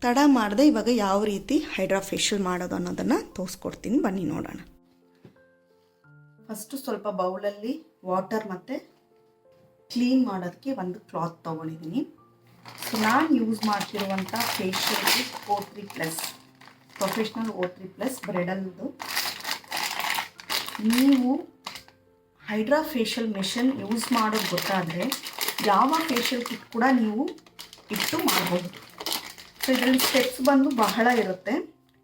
ತಡ ಮಾಡದೆ ಇವಾಗ ಯಾವ ರೀತಿ ಹೈಡ್ರಾ ಫೇಶಿಯಲ್ ಮಾಡೋದು ಅನ್ನೋದನ್ನು ತೋರಿಸ್ಕೊಡ್ತೀನಿ, ಬನ್ನಿ ನೋಡೋಣ. ಫಸ್ಟು ಸ್ವಲ್ಪ ಬೌಲಲ್ಲಿ ವಾಟರ್ ಮತ್ತು ಕ್ಲೀನ್ ಮಾಡೋದಕ್ಕೆ ಒಂದು ಕ್ಲಾತ್ ತೊಗೊಂಡಿದ್ದೀನಿ. ಸೊ ನಾನು ಯೂಸ್ ಮಾಡ್ತಿರುವಂಥ ಫೇಶಿಯಲ್ಗೆ O3+ ಪ್ರೊಫೆಷ್ನಲ್ O3+ ಬ್ರೆಡಲ್ದು. ನೀವು ಹೈಡ್ರಾ ಫೇಶಿಯಲ್ ಮೆಷಿನ್ ಯೂಸ್ ಮಾಡೋದು ಗೊತ್ತಾದರೆ ಯಾವ ಫೇಶಿಯಲ್ ಕಿಟ್ ಕೂಡ ನೀವು ಇಟ್ಟು ಮಾಡ್ಬೋದು. ಸೊ ಇದರಲ್ಲಿ ಸ್ಟೆಪ್ಸ್ ಬಂದು ಬಹಳ ಇರುತ್ತೆ,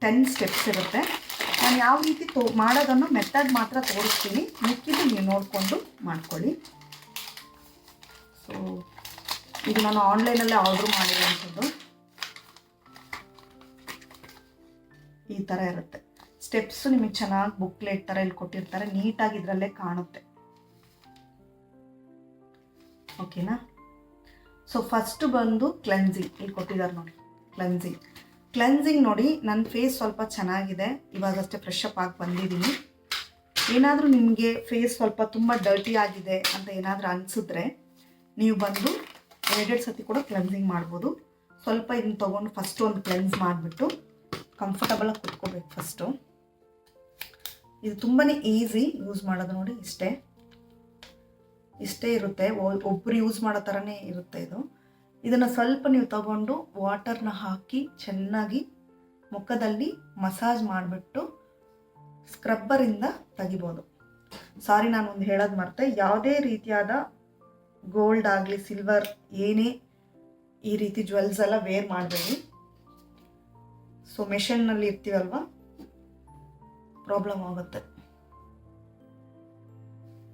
10 ಸ್ಟೆಪ್ಸ್ ಇರುತ್ತೆ. ನಾನು ಯಾವ ರೀತಿ ಮಾಡೋದನ್ನು ಮೆಥಡ್ ಮಾತ್ರ ತೋರಿಸ್ತೀನಿ, ಮಿಕ್ಕಿದ್ದು ನೀವು ನೋಡಿಕೊಂಡು ಮಾಡ್ಕೊಳ್ಳಿ. ಸೊ ಇದು ನಾನು ಆನ್ಲೈನಲ್ಲೇ ಆರ್ಡ್ರ್ ಮಾಡಿರೋಂಥದ್ದು. ಈ ಥರ ಇರುತ್ತೆ ಸ್ಟೆಪ್ಸು, ನಿಮಗೆ ಚೆನ್ನಾಗಿ ಬುಕ್ಲೆಟ್ ಥರ ಇಲ್ಲಿ ಕೊಟ್ಟಿರ್ತಾರೆ, ನೀಟಾಗಿ ಇದರಲ್ಲೇ ಕಾಣುತ್ತೆ. ಓಕೆನಾ? ಸೊ ಫಸ್ಟು ಬಂದು ಕ್ಲೆನ್ಸಿಂಗ್ ಇಲ್ಲಿ ಕೊಟ್ಟಿದ್ದಾರೆ ನೋಡಿ. ಕ್ಲೆನ್ಸಿಂಗ್ ನೋಡಿ, ನನ್ನ ಫೇಸ್ ಸ್ವಲ್ಪ ಚೆನ್ನಾಗಿದೆ, ಇವಾಗಷ್ಟೇ ಫ್ರೆಶ್ ಅಪ್ ಆಗಿ ಬಂದಿದ್ದೀನಿ. ಏನಾದರೂ ನಿಮಗೆ ಫೇಸ್ ಸ್ವಲ್ಪ ತುಂಬ ಡರ್ಟಿ ಆಗಿದೆ ಅಂತ ಏನಾದರೂ ಅನಿಸಿದ್ರೆ ನೀವು ಬಂದು 2 ಸತಿ ಕೂಡ ಕ್ಲೆನ್ಸಿಂಗ್ ಮಾಡ್ಬೋದು. ಸ್ವಲ್ಪ ಇದನ್ನು ತೊಗೊಂಡು ಫಸ್ಟು ಒಂದು ಕ್ಲೆನ್ಸ್ ಮಾಡಿಬಿಟ್ಟು ಕಂಫರ್ಟಬಲಾಗಿ ಕುತ್ಕೋಬೇಕು. ಫಸ್ಟು ಇದು ತುಂಬಾ ಈಸಿ ಯೂಸ್ ಮಾಡೋದು. ನೋಡಿ ಇಷ್ಟೇ ಇರುತ್ತೆ, ಒಬ್ಬರು ಯೂಸ್ ಮಾಡೋ ಥರನೇ ಇರುತ್ತೆ ಇದು. ಇದನ್ನು ಸ್ವಲ್ಪ ನೀವು ತಗೊಂಡು ವಾಟರ್ನ ಹಾಕಿ ಚೆನ್ನಾಗಿ ಮುಖದಲ್ಲಿ ಮಸಾಜ್ ಮಾಡಿಬಿಟ್ಟು ಸ್ಕ್ರಬ್ಬರಿಂದ ತೆಗಿಬೋದು. ಸಾರಿ, ನಾನು ಒಂದು ಹೇಳೋದು ಮರ್ತೆ, ಯಾವುದೇ ರೀತಿಯಾದ ಗೋಲ್ಡ್ ಆಗಲಿ ಸಿಲ್ವರ್ ಏನೇ ಈ ರೀತಿ ಜ್ಯುವೆಲ್ಸ್ ಎಲ್ಲ ವೇರ್ ಮಾಡಬೇಡಿ. ಸೊ ಮೆಷಿನ್ನಲ್ಲಿ ಇರ್ತೀವಲ್ವ, ಪ್ರಾಬ್ಲಮ್ ಆಗುತ್ತೆ.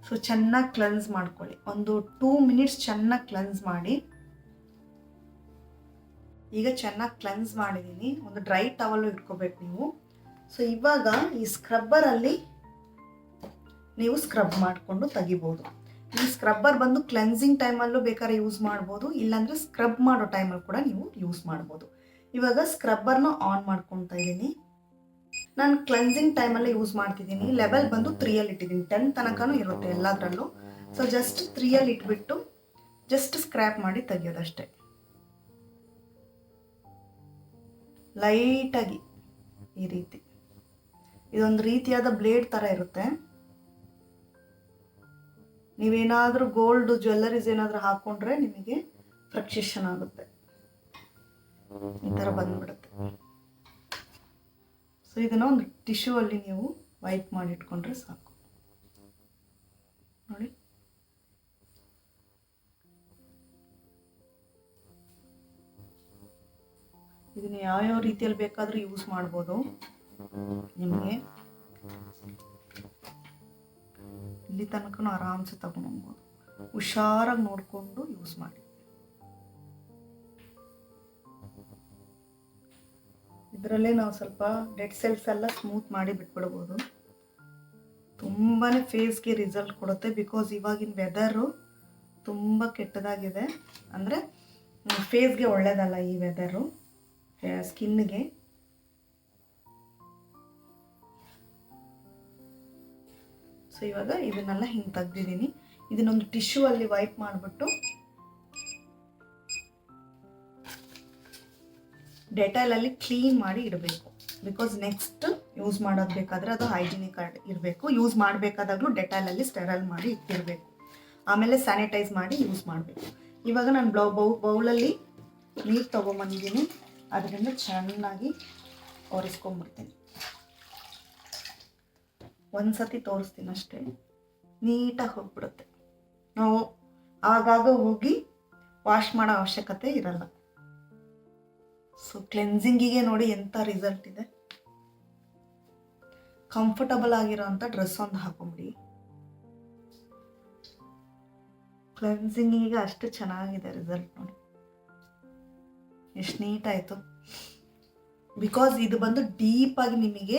ಸೊ ಚೆನ್ನಾಗಿ ಕ್ಲೆನ್ಸ್ ಮಾಡ್ಕೊಳ್ಳಿ, ಒಂದು 2 ಮಿನಿಟ್ಸ್ ಚೆನ್ನಾಗಿ ಕ್ಲೆನ್ಸ್ ಮಾಡಿ. ಈಗ ಚೆನ್ನಾಗಿ ಕ್ಲೆನ್ಸ್ ಮಾಡಿದ್ದೀನಿ, ಒಂದು ಡ್ರೈ ಟವಲ್ಲು ಇಟ್ಕೋಬೇಕು ನೀವು. ಸೊ ಇವಾಗ ಈ ಸ್ಕ್ರಬ್ಬರಲ್ಲಿ ನೀವು ಸ್ಕ್ರಬ್ ಮಾಡಿಕೊಂಡು ತೆಗಿಬೋದು. ಈ ಸ್ಕ್ರಬ್ಬರ್ ಬಂದು ಕ್ಲೆನ್ಸಿಂಗ್ ಟೈಮಲ್ಲೂ ಬೇಕಾದ್ರೆ ಯೂಸ್ ಮಾಡ್ಬೋದು, ಇಲ್ಲಾಂದರೆ ಸ್ಕ್ರಬ್ ಮಾಡೋ ಟೈಮಲ್ಲಿ ಕೂಡ ನೀವು ಯೂಸ್ ಮಾಡ್ಬೋದು. ಇವಾಗ ಸ್ಕ್ರಬ್ಬರ್ನ ಆನ್ ಮಾಡ್ಕೊತಾ ಇದ್ದೀನಿ. ನಾನು ಕ್ಲೆನ್ಸಿಂಗ್ ಟೈಮಲ್ಲೇ ಯೂಸ್ ಮಾಡ್ತಿದ್ದೀನಿ. ಲೆವೆಲ್ ಬಂದು 3 ಇಟ್ಟಿದ್ದೀನಿ, 10 ತನಕನೂ ಇರುತ್ತೆ ಎಲ್ಲದರಲ್ಲೂ. ಸೊ ಜಸ್ಟ್ 3 ಇಟ್ಬಿಟ್ಟು ಜಸ್ಟ್ ಸ್ಕ್ರ್ಯಾಪ್ ಮಾಡಿ ತೆಗಿಯೋದಷ್ಟೇ, ಲೈಟಾಗಿ ಈ ರೀತಿ. ಇದೊಂದು ರೀತಿಯಾದ ಬ್ಲೇಡ್ ಥರ ಇರುತ್ತೆ. ನೀವೇನಾದರೂ ಗೋಲ್ಡ್ ಜ್ಯುವೆಲ್ಲರೀಸ್ ಏನಾದರೂ ಹಾಕ್ಕೊಂಡ್ರೆ ನಿಮಗೆ ಫ್ರಕ್ಚೇಷನ್ ಆಗುತ್ತೆ, ಈ ಥರ ಬಂದ್ಬಿಡುತ್ತೆ. ಸೊ ಇದನ್ನು ಒಂದು ಟಿಶ್ಯೂ ಅಲ್ಲಿ ನೀವು ವೈಪ್ ಮಾಡಿ ಇಟ್ಕೊಂಡ್ರೆ ಸಾಕು. ನೋಡಿ, ಇದನ್ನು ಯಾವ್ಯಾವ ರೀತಿಯಲ್ಲಿ ಬೇಕಾದರೂ ಯೂಸ್ ಮಾಡ್ಬೋದು. ನಿಮಗೆ ಇಲ್ಲಿ ತನಕ ಆರಾಮ್ಸೆ ತಗೊಂಡೋಗ್ಬೋದು. ಹುಷಾರಾಗಿ ನೋಡಿಕೊಂಡು ಯೂಸ್ ಮಾಡಿ. ಇದರಲ್ಲೇ ನಾವು ಸ್ವಲ್ಪ ಡೆಡ್ ಸೆಲ್ಸ್ ಎಲ್ಲ ಸ್ಮೂತ್ ಮಾಡಿ ಬಿಟ್ಬಿಡ್ಬೋದು. ತುಂಬಾ ಫೇಸ್ಗೆ ರಿಸಲ್ಟ್ ಕೊಡುತ್ತೆ. ಬಿಕಾಸ್ ಇವಾಗಿನ ವೆದರು ತುಂಬ ಕೆಟ್ಟದಾಗಿದೆ, ಅಂದರೆ ಫೇಸ್ಗೆ ಒಳ್ಳೆಯದಲ್ಲ ಈ ವೆದರು, ಸ್ಕಿನ್ಗೆ. ಸೊ ಇವಾಗ ಇದನ್ನೆಲ್ಲ ಹಿಂಗೆ ತೆಗ್ದಿದ್ದೀನಿ. ಇದನ್ನೊಂದು ಟಿಶ್ಯೂ ಅಲ್ಲಿ ವೈಪ್ ಮಾಡಿಬಿಟ್ಟು ಡೆಟಾಲಲ್ಲಿ ಕ್ಲೀನ್ ಮಾಡಿ ಇಡಬೇಕು. ಬಿಕಾಸ್ ನೆಕ್ಸ್ಟ್ ಯೂಸ್ ಮಾಡೋದು ಬೇಕಾದರೆ ಅದು ಹೈಜಿನಿಕ್ ಇರಬೇಕು. ಯೂಸ್ ಮಾಡಬೇಕಾದಾಗಲೂ ಡೆಟಾಲಲ್ಲಿ ಸ್ಟೆರಲ್ ಮಾಡಿ ಇಟ್ಟಿರಬೇಕು. ಆಮೇಲೆ ಸ್ಯಾನಿಟೈಸ್ ಮಾಡಿ ಯೂಸ್ ಮಾಡಬೇಕು. ಇವಾಗ ನಾನು ಬೌಲಲ್ಲಿ ನೀರು ತೊಗೊಂಬಂದಿದ್ದೀನಿ, ಅದರಿಂದ ಚೆನ್ನಾಗಿ ಒರೆಸ್ಕೊಂಡ್ಬಿಡ್ತೀನಿ. ಒಂದು ಸತಿ ತೋರಿಸ್ತೀನಿ ಅಷ್ಟೇ, ನೀಟಾಗಿ ಹೋಗ್ಬಿಡುತ್ತೆ. ನಾವು ಆಗಾಗ ಹೋಗಿ ವಾಶ್ ಮಾಡೋ ಅವಶ್ಯಕತೆ ಇರಲ್ಲ. ಸೊ ಕ್ಲೆನ್ಸಿಂಗಿಗೆ ನೋಡಿ ಎಂಥ ರಿಸಲ್ಟ್ ಇದೆ. ಕಂಫರ್ಟಬಲ್ ಆಗಿರೋ ಅಂಥ ಡ್ರೆಸ್ ಒಂದು ಹಾಕೊಂಬಿಡಿ. ಕ್ಲೆನ್ಸಿಂಗಿಗೆ ಅಷ್ಟು ಚೆನ್ನಾಗಿದೆ ರಿಸಲ್ಟ್. ನೋಡಿ ಎಷ್ಟು ನೀಟಾಯಿತು. ಬಿಕಾಸ್ ಇದು ಬಂದು ಡೀಪಾಗಿ ನಿಮಗೆ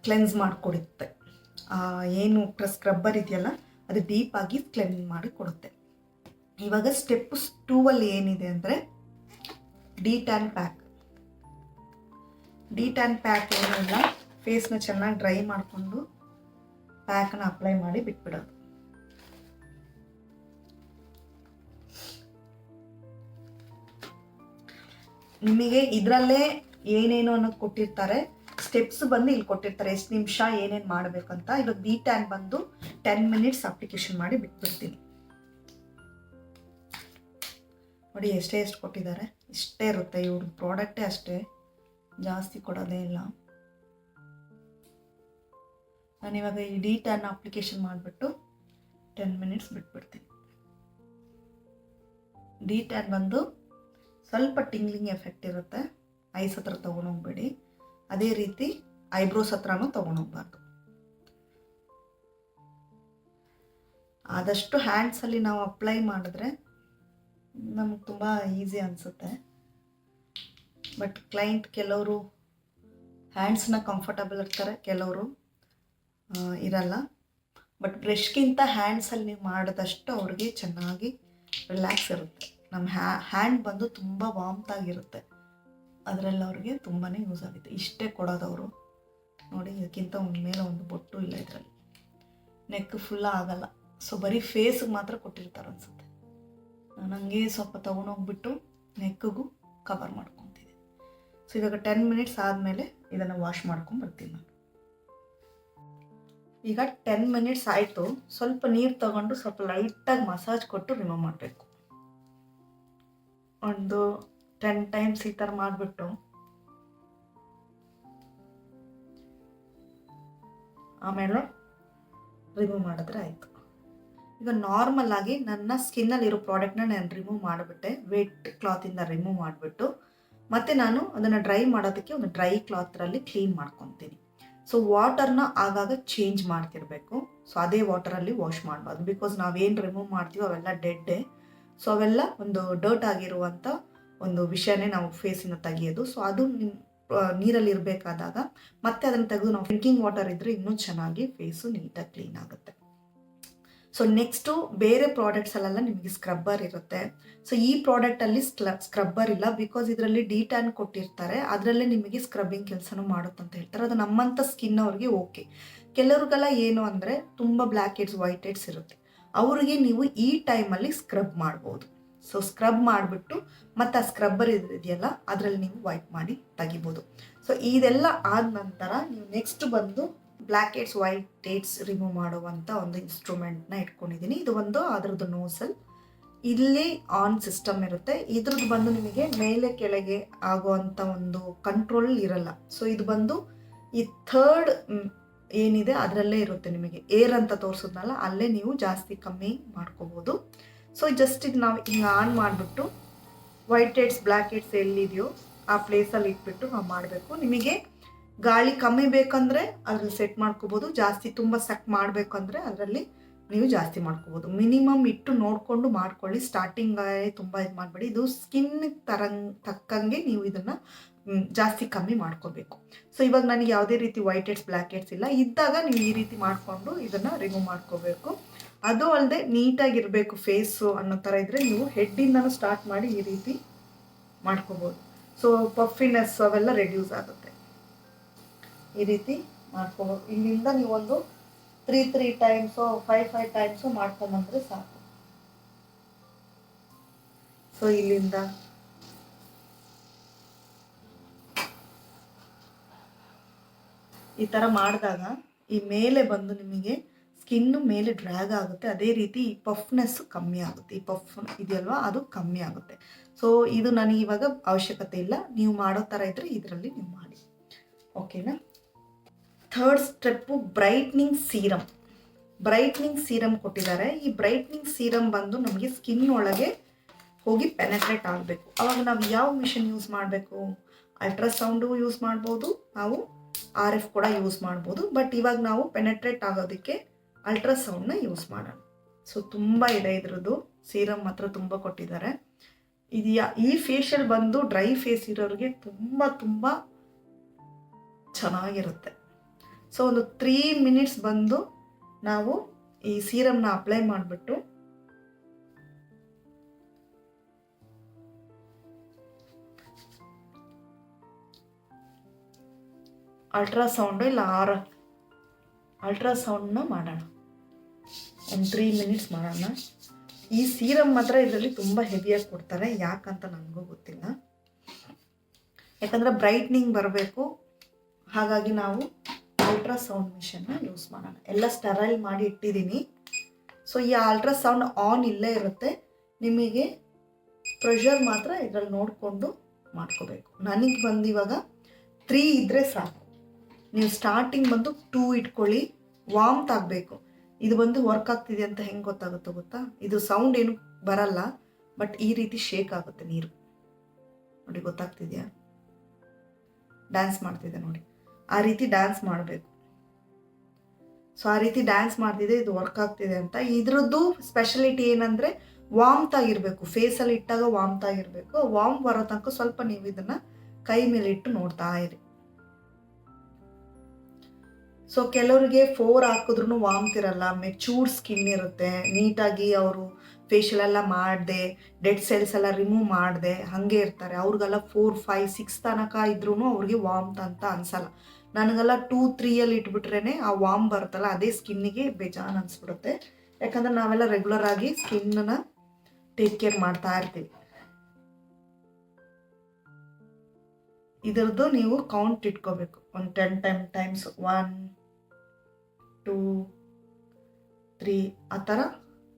ಕ್ಲೆನ್ಸ್ ಮಾಡಿಕೊಡುತ್ತೆ. ಏನು ಸ್ಕ್ರಬ್ಬರ್ ಇದೆಯಲ್ಲ ಅದು ಡೀಪಾಗಿ ಕ್ಲೆನ್ಸ್ ಮಾಡಿ ಕೊಡುತ್ತೆ. ಇವಾಗ ಸ್ಟೆಪ್ 2 ಏನಿದೆ ಅಂದರೆ ಡಿ-ಟ್ಯಾನ್ ಪ್ಯಾಕ್ ಏನಿಲ್ಲ, ಫೇಸ್ನ ಚೆನ್ನಾಗಿ ಡ್ರೈ ಮಾಡಿಕೊಂಡು ಪ್ಯಾಕ್ನ ಅಪ್ಲೈ ಮಾಡಿ ಬಿಟ್ಬಿಡೋದು. ನಿಮಗೆ ಇದರಲ್ಲೇ ಏನೇನು ಅನ್ನೋದು ಕೊಟ್ಟಿರ್ತಾರೆ, ಸ್ಟೆಪ್ಸ್ ಬಂದು ಇಲ್ಲಿ ಕೊಟ್ಟಿರ್ತಾರೆ, ಎಷ್ಟು ನಿಮಿಷ ಏನೇನು ಮಾಡಬೇಕಂತ. ಇವಾಗ ಬಿ ಟ್ಯಾನ್ ಬಂದು 10 ಮಿನಿಟ್ಸ್ ಅಪ್ಲಿಕೇಶನ್ ಮಾಡಿ ಬಿಟ್ಬಿಡ್ತೀನಿ. ನೋಡಿ ಎಷ್ಟು ಕೊಟ್ಟಿದ್ದಾರೆ, ಇಷ್ಟೇ ಇರುತ್ತೆ ಇವ್ರ ಪ್ರಾಡಕ್ಟೇ ಅಷ್ಟೇ, ಜಾಸ್ತಿ ಕೊಡೋದೇ ಇಲ್ಲ. ನಾನಿವಾಗ ಈ ಡಿ ಟ್ಯಾನ್ ಅಪ್ಲಿಕೇಶನ್ ಮಾಡಿಬಿಟ್ಟು 10 ಮಿನಿಟ್ಸ್ ಬಿಟ್ಬಿಡ್ತೀನಿ. ಡಿ ಟ್ಯಾನ್ ಬಂದು ಸ್ವಲ್ಪ ಟಿಂಗ್ಲಿಂಗ್ ಎಫೆಕ್ಟ್ ಇರುತ್ತೆ, ಐಸ್ ಹತ್ರ ತೊಗೊಂಡೋಗ್ಬೇಡಿ. ಅದೇ ರೀತಿ ಐಬ್ರೋಸ್ ಹತ್ರನೂ ತೊಗೊಂಡೋಗ್ಬಾರ್ದು. ಆದಷ್ಟು ಹ್ಯಾಂಡ್ಸಲ್ಲಿ ನಾವು ಅಪ್ಲೈ ಮಾಡಿದ್ರೆ ನಮಗೆ ತುಂಬ ಈಸಿ ಅನಿಸುತ್ತೆ. ಬಟ್ ಕ್ಲೈಂಟ್ ಕೆಲವರು ಹ್ಯಾಂಡ್ಸ್ನ ಕಂಫರ್ಟಬಲ್ ಇರ್ತಾರೆ, ಕೆಲವರು ಇರಲ್ಲ. ಬಟ್ ಬ್ರಷ್ಗಿಂತ ಹ್ಯಾಂಡ್ಸಲ್ಲಿ ನೀವು ಮಾಡಿದಷ್ಟು ಅವ್ರಿಗೆ ಚೆನ್ನಾಗಿ ರಿಲ್ಯಾಕ್ಸ್ ಇರುತ್ತೆ. ನಮ್ಮ ಹ್ಯಾಂಡ್ ಬಂದು ತುಂಬ ವಾಮ್ತಾಗಿರುತ್ತೆ, ಅದರಲ್ಲಿ ಅವ್ರಿಗೆ ತುಂಬಾ ಯೂಸ್ ಆಗುತ್ತೆ. ಇಷ್ಟೇ ಕೊಡೋದವರು ನೋಡಿ, ಇದಕ್ಕಿಂತ ಮೇಲೆ ಒಂದು ಬೊಟ್ಟು ಇಲ್ಲ ಇದರಲ್ಲಿ. ನೆಕ್ ಫುಲ್ಲ ಆಗಲ್ಲ, ಸೊ ಬರೀ ಫೇಸಿಗೆ ಮಾತ್ರ ಕೊಟ್ಟಿರ್ತಾರೆ ಅನಿಸುತ್ತೆ. ನಾನು ಹಂಗೆ ಸ್ವಲ್ಪ ತೊಗೊಂಡೋಗ್ಬಿಟ್ಟು ನೆಕ್ಕಿಗೂ ಕವರ್ ಮಾಡ್ಕೊತೀನಿ. ಸೊ ಇವಾಗ 10 ಮಿನಿಟ್ಸ್ ಆದಮೇಲೆ ಇದನ್ನು ವಾಶ್ ಮಾಡ್ಕೊಂಡು ಬರ್ತೀನಿ ನಾನು. ಈಗ 10 ಮಿನಿಟ್ಸ್ ಆಯಿತು. ಸ್ವಲ್ಪ ನೀರು ತಗೊಂಡು ಸ್ವಲ್ಪ ಲೈಟಾಗಿ ಮಸಾಜ್ ಕೊಟ್ಟು ರಿಮೂವ್ ಮಾಡಬೇಕು. ಒಂದು 10 ಟೈಮ್ಸ್ ಈ ಥರ ಮಾಡಿಬಿಟ್ಟು ಆಮೇಲೆ ರಿಮೂವ್ ಮಾಡಿದ್ರೆ ಆಯಿತು. ಈಗ ನಾರ್ಮಲ್ ಆಗಿ ನನ್ನ ಸ್ಕಿನ್ನಲ್ಲಿರೋ ಪ್ರಾಡಕ್ಟ್ನ ನಾನು ರಿಮೂವ್ ಮಾಡಿಬಿಟ್ಟೆ, ವೆಟ್ ಕ್ಲಾತಿಂದ ರಿಮೂವ್ ಮಾಡಿಬಿಟ್ಟು ಮತ್ತು ನಾನು ಅದನ್ನು ಡ್ರೈ ಮಾಡೋದಕ್ಕೆ ಒಂದು ಡ್ರೈ ಕ್ಲಾತ್ರಲ್ಲಿ ಕ್ಲೀನ್ ಮಾಡ್ಕೊತೀನಿ. ಸೊ ವಾಟರ್ನ ಆಗಾಗ ಚೇಂಜ್ ಮಾಡ್ತಿರ್ಬೇಕು. ಸೊ ಅದೇ ವಾಟರಲ್ಲಿ ವಾಶ್ ಮಾಡಬಾರ್ದು, ಬಿಕಾಸ್ ನಾವೇನು ರಿಮೂವ್ ಮಾಡ್ತೀವೋ ಅವೆಲ್ಲ ಡೆಡ್ಡೆ. ಸೊ ಅವೆಲ್ಲ ಒಂದು ಡರ್ಟ್ ಆಗಿರುವಂಥ ಒಂದು ವಿಷಯನೇ ನಾವು ಫೇಸಿನ ತೆಗಿಯೋದು. ಸೊ ಅದು ನೀರಲ್ಲಿ ಇರಬೇಕಾದಾಗ ಮತ್ತೆ ಅದನ್ನು ತೆಗೆದು ನಾವು ಡ್ರಿಂಕಿಂಗ್ ವಾಟರ್ ಇದ್ದರೆ ಇನ್ನೂ ಚೆನ್ನಾಗಿ ಫೇಸು ನೀಟಾಗಿ ಕ್ಲೀನ್ ಆಗುತ್ತೆ. ಸೊ ನೆಕ್ಸ್ಟು ಬೇರೆ ಪ್ರಾಡಕ್ಟ್ಸಲ್ಲೆಲ್ಲ ನಿಮಗೆ ಸ್ಕ್ರಬ್ಬರ್ ಇರುತ್ತೆ. ಸೊ ಈ ಪ್ರಾಡಕ್ಟಲ್ಲಿ ಸ್ಕ್ರಬ್ಬರ್ ಇಲ್ಲ, ಬಿಕಾಸ್ ಇದರಲ್ಲಿ ಡಿ ಟ್ಯಾನ್ ಕೊಟ್ಟಿರ್ತಾರೆ, ಅದರಲ್ಲೇ ನಿಮಗೆ ಸ್ಕ್ರಬ್ಬಿಂಗ್ ಕೆಲಸನೂ ಮಾಡುತ್ತಂತ ಹೇಳ್ತಾರೆ. ಅದು ನಮ್ಮಂಥ ಸ್ಕಿನ್ ಅವ್ರಿಗೆ ಓಕೆ. ಕೆಲವ್ರಿಗೆಲ್ಲ ಏನು ಅಂದರೆ ತುಂಬ ಬ್ಲ್ಯಾಕ್ ಹೆಡ್ಸ್ ವೈಟ್ ಹೆಡ್ಸ್ ಇರುತ್ತೆ, ಅವ್ರಿಗೆ ನೀವು ಈ ಟೈಮಲ್ಲಿ ಸ್ಕ್ರಬ್ ಮಾಡ್ಬೋದು. ಸೊ ಸ್ಕ್ರಬ್ ಮಾಡಿಬಿಟ್ಟು ಮತ್ತು ಆ ಸ್ಕ್ರಬ್ಬರ್ ಇದೆಯಲ್ಲ ಅದರಲ್ಲಿ ನೀವು ವೈಪ್ ಮಾಡಿ ತೆಗಿಬೋದು. ಸೊ ಇದೆಲ್ಲ ಆದ ನಂತರ ನೀವು ನೆಕ್ಸ್ಟ್ ಬಂದು black heads white heads remove ಮಾಡುವಂಥ ಒಂದು ಇನ್ಸ್ಟ್ರೂಮೆಂಟ್ನ ಇಟ್ಕೊಂಡಿದ್ದೀನಿ. ಇದು ಒಂದು ಅದರದ್ದು ನೋಸಲ್, ಇಲ್ಲಿ ಆನ್ ಸಿಸ್ಟಮ್ ಇರುತ್ತೆ. ಇದ್ರದ್ದು ಬಂದು ನಿಮಗೆ ಮೇಲೆ ಕೆಳಗೆ ಆಗುವಂಥ ಒಂದು ಕಂಟ್ರೋಲ್ ಇರಲ್ಲ. ಸೊ ಇದು ಬಂದು ಈ ಥರ್ಡ್ ಏನಿದೆ ಅದರಲ್ಲೇ ಇರುತ್ತೆ. ನಿಮಗೆ ಏರ್ ಅಂತ ತೋರಿಸೋದ್ನಲ್ಲ, ಅಲ್ಲೇ ನೀವು ಜಾಸ್ತಿ ಕಮ್ಮಿ ಮಾಡ್ಕೋಬೋದು. ಸೊ ಜಸ್ಟ್ ಇದು ನಾವು ಹಿಂಗೆ ಆನ್ ಮಾಡಿಬಿಟ್ಟು ವೈಟ್ ಹೆಡ್ಸ್ ಬ್ಲ್ಯಾಕ್ ಹೆಡ್ಸ್ ಎಲ್ಲಿದೆಯೋ ಆ ಪ್ಲೇಸಲ್ಲಿ ಇಟ್ಬಿಟ್ಟು ನಾವು ಮಾಡಬೇಕು. ನಿಮಗೆ ಗಾಳಿ ಕಮ್ಮಿ ಬೇಕಂದರೆ ಅದ್ರಲ್ಲಿ ಸೆಟ್ ಮಾಡ್ಕೋಬೋದು, ಜಾಸ್ತಿ ತುಂಬ ಸೆಟ್ ಮಾಡಬೇಕಂದ್ರೆ ಅದರಲ್ಲಿ ನೀವು ಜಾಸ್ತಿ ಮಾಡ್ಕೋಬೋದು. ಮಿನಿಮಮ್ ಇಟ್ಟು ನೋಡಿಕೊಂಡು ಮಾಡ್ಕೊಳ್ಳಿ. ಸ್ಟಾರ್ಟಿಂಗಲ್ಲಿ ತುಂಬ ಇದು ಮಾಡಬೇಡಿ. ಇದು ಸ್ಕಿನ್ ತಕ್ಕಂಗೆ ನೀವು ಇದನ್ನು ಜಾಸ್ತಿ ಕಮ್ಮಿ ಮಾಡ್ಕೋಬೇಕು. ಸೊ ಇವಾಗ ನನಗೆ ಯಾವುದೇ ರೀತಿ ವೈಟ್ ಹೆಡ್ಸ್ ಬ್ಲ್ಯಾಕ್ ಹೆಡ್ಸ್ ಇಲ್ಲ, ಇದ್ದಾಗ ನೀವು ಈ ರೀತಿ ಮಾಡಿಕೊಂಡು ಇದನ್ನು ರಿಮೂವ್ ಮಾಡ್ಕೋಬೇಕು. ಅದು ಅಲ್ಲದೆ ನೀಟಾಗಿರಬೇಕು ಫೇಸು ಅನ್ನೋ ಥರ ಇದ್ದರೆ ನೀವು ಹೆಡ್ಡಿಂದನೂ ಸ್ಟಾರ್ಟ್ ಮಾಡಿ ಈ ರೀತಿ ಮಾಡ್ಕೋಬೋದು. ಸೊ ಪಫಿನೆಸ್ ಅವೆಲ್ಲ ರೆಡ್ಯೂಸ್ ಆಗುತ್ತೆ. ಈ ರೀತಿ ಮಾಡ್ಕೋಬೋದು. ಇಲ್ಲಿಂದ ನೀವೊಂದು 3 ಟೈಮ್ಸು 5 ಟೈಮ್ಸು ಮಾಡ್ಕೊಂಬಂದ್ರೆ ಸಾಕು. ಸೊ ಇಲ್ಲಿಂದ ಈ ಥರ ಮಾಡಿದಾಗ ಈ ಮೇಲೆ ಬಂದು ನಿಮಗೆ ಸ್ಕಿನ್ನು ಮೇಲೆ ಡ್ರ್ಯಾಗ್ ಆಗುತ್ತೆ. ಅದೇ ರೀತಿ ಈ ಪಫ್ನೆಸ್ಸು ಕಮ್ಮಿ ಆಗುತ್ತೆ. ಈ ಪಫ್ ಇದೆಯಲ್ವಾ ಅದು ಕಮ್ಮಿ ಆಗುತ್ತೆ. ಸೊ ಇದು ನನಗೆ ಇವಾಗ ಅವಶ್ಯಕತೆ ಇಲ್ಲ, ನೀವು ಮಾಡೋ ಥರ ಇದ್ದರೆ ಇದರಲ್ಲಿ ನೀವು ಮಾಡಿ. ಓಕೆನಾ? Third step brightening serum. Brightening serum ಕೊಟ್ಟಿದ್ದಾರೆ. ಈ ಬ್ರೈಟ್ನಿಂಗ್ ಸೀರಮ್ ಬಂದು ನಮಗೆ ಸ್ಕಿನ್ ಒಳಗೆ ಹೋಗಿ ಪೆನೆಟ್ರೇಟ್ ಆಗಬೇಕು. ಅವಾಗ ನಾವು ಯಾವ ಮಿಷನ್ ಯೂಸ್ ಮಾಡಬೇಕು? ಅಲ್ಟ್ರಾಸೌಂಡು ಯೂಸ್ ಮಾಡ್ಬೋದು, ನಾವು RF ಕೂಡ ಯೂಸ್ ಮಾಡ್ಬೋದು. ಬಟ್ ಇವಾಗ ನಾವು ಪೆನೆಟ್ರೇಟ್ ಆಗೋದಕ್ಕೆ ಅಲ್ಟ್ರಾಸೌಂಡ್ನ ಯೂಸ್ ಮಾಡೋಣ. ಸೊ ತುಂಬ ಇದೆ ಇದ್ರದ್ದು ಸೀರಮ್ ಮಾತ್ರ ತುಂಬ ಕೊಟ್ಟಿದ್ದಾರೆ. ಇದು ಈ ಫೇಶಿಯಲ್ ಬಂದು ಡ್ರೈ ಫೇಸ್ ಇರೋರಿಗೆ ತುಂಬ ತುಂಬ ಚೆನ್ನಾಗಿರುತ್ತೆ. ಸೊ ಒಂದು 3 ಮಿನಿಟ್ಸ್ ಬಂದು ನಾವು ಈ ಸೀರಮ್ನ ಅಪ್ಲೈ ಮಾಡಿಬಿಟ್ಟು ಅಲ್ಟ್ರಾಸೌಂಡು ಇಲ್ಲ ಅಲ್ಟ್ರಾಸೌಂಡ್ನ ಮಾಡೋಣ. ಒಂದು 3 ಮಿನಿಟ್ಸ್ ಮಾಡೋಣ. ಈ ಸೀರಮ್ ಮಾತ್ರ ಇದರಲ್ಲಿ ತುಂಬ ಹೆವಿಯಾಗಿ ಕೊಡ್ತಾರೆ, ಯಾಕಂತ ನನಗೂ ಗೊತ್ತಿಲ್ಲ. ಯಾಕಂದರೆ ಬ್ರೈಟ್ನಿಂಗ್ ಬರಬೇಕು. ಹಾಗಾಗಿ ನಾವು ಅಲ್ಟ್ರಾಸೌಂಡ್ ಮಿಷನ್ನ ಯೂಸ್ ಮಾಡೋಣ. ಎಲ್ಲ ಸ್ಟರೈಲ್ ಮಾಡಿ ಇಟ್ಟಿದ್ದೀನಿ. ಸೊ ಈ ಅಲ್ಟ್ರಾಸೌಂಡ್ ಆನ್ ಇಲ್ಲೇ ಇರುತ್ತೆ. ನಿಮಗೆ ಪ್ರೆಷರ್ ಮಾತ್ರ ಇದರಲ್ಲಿ ನೋಡಿಕೊಂಡು ಮಾಡ್ಕೋಬೇಕು. ನನಗೆ ಬಂದು ಇವಾಗ 3 ಇದ್ದರೆ ಸಾಕು. ನೀವು ಸ್ಟಾರ್ಟಿಂಗ್ ಬಂದು 2 ಇಟ್ಕೊಳ್ಳಿ. ವಾಮ್ತ್ ಆಗಬೇಕು. ಇದು ಬಂದು ವರ್ಕ್ ಆಗ್ತಿದೆ ಅಂತ ಹೆಂಗೆ ಗೊತ್ತಾಗುತ್ತೋ ಗೊತ್ತಾ? ಇದು ಸೌಂಡ್ ಏನು ಬರಲ್ಲ, ಬಟ್ ಈ ರೀತಿ ಶೇಕ್ ಆಗುತ್ತೆ ನೀರು. ನೋಡಿ, ಗೊತ್ತಾಗ್ತಿದೆಯಾ? ಡ್ಯಾನ್ಸ್ ಮಾಡ್ತಿದೆ ನೋಡಿ, ಆ ರೀತಿ ಡ್ಯಾನ್ಸ್ ಮಾಡಬೇಕು. ಸೊ ಆ ರೀತಿ ಡ್ಯಾನ್ಸ್ ಮಾಡ್ತಿದೆ, ಇದು ವರ್ಕ್ ಆಗ್ತಿದೆ ಅಂತ. ಇದ್ರದ್ದು ಸ್ಪೆಷಾಲಿಟಿ ಏನಂದರೆ ವಾಮ್ತ್ ಆಗಿರಬೇಕು. ಫೇಸಲ್ಲಿ ಇಟ್ಟಾಗ ವಾಮ್ತ್ ಆಗಿರಬೇಕು. ವಾಮ್ ಬರೋ ತನಕ ಸ್ವಲ್ಪ ನೀವು ಇದನ್ನು ಕೈ ಮೇಲೆ ಇಟ್ಟು ನೋಡ್ತಾ ಇರಿ. ಸೊ ಕೆಲವರಿಗೆ 4 ಹಾಕಿದ್ರೂ ವಾಮ್ತ್ ಇರಲ್ಲ, ಮೆಚೂರ್ಡ್ ಸ್ಕಿನ್ ಇರುತ್ತೆ, ನೀಟಾಗಿ ಅವರು ಫೇಶಿಯಲ್ ಎಲ್ಲ ಮಾಡದೆ, ಡೆಡ್ ಸೆಲ್ಸ್ ಎಲ್ಲ ರಿಮೂವ್ ಮಾಡದೆ ಹಾಗೆ ಇರ್ತಾರೆ. ಅವ್ರಿಗೆಲ್ಲ 4, 5, 6 ತನಕ ಇದ್ರೂ ಅವ್ರಿಗೆ ವಾಮ್ತ್ ಅಂತ ಅನ್ಸಲ್ಲ. ನನಗೆಲ್ಲ 2, 3 ಇಟ್ಬಿಟ್ರೇ ಆ ವಾಮ್ ಬರುತ್ತಲ್ಲ, ಅದೇ ಸ್ಕಿನ್ನಿಗೆ ಬೇಜಾನ್ ಅನಿಸ್ಬಿಡುತ್ತೆ. ಯಾಕಂದರೆ ನಾವೆಲ್ಲ ರೆಗ್ಯುಲರ್ ಆಗಿ ಸ್ಕಿನ್ನ ಟೇಕ್ ಕೇರ್ ಮಾಡ್ತಾ ಇರ್ತೀವಿ. ಇದರದ್ದು ನೀವು ಕೌಂಟ್ ಇಟ್ಕೋಬೇಕು. ಒಂದು 10 ಟೈಮ್ಸ್ 1, 2, 3 ಆ ಥರ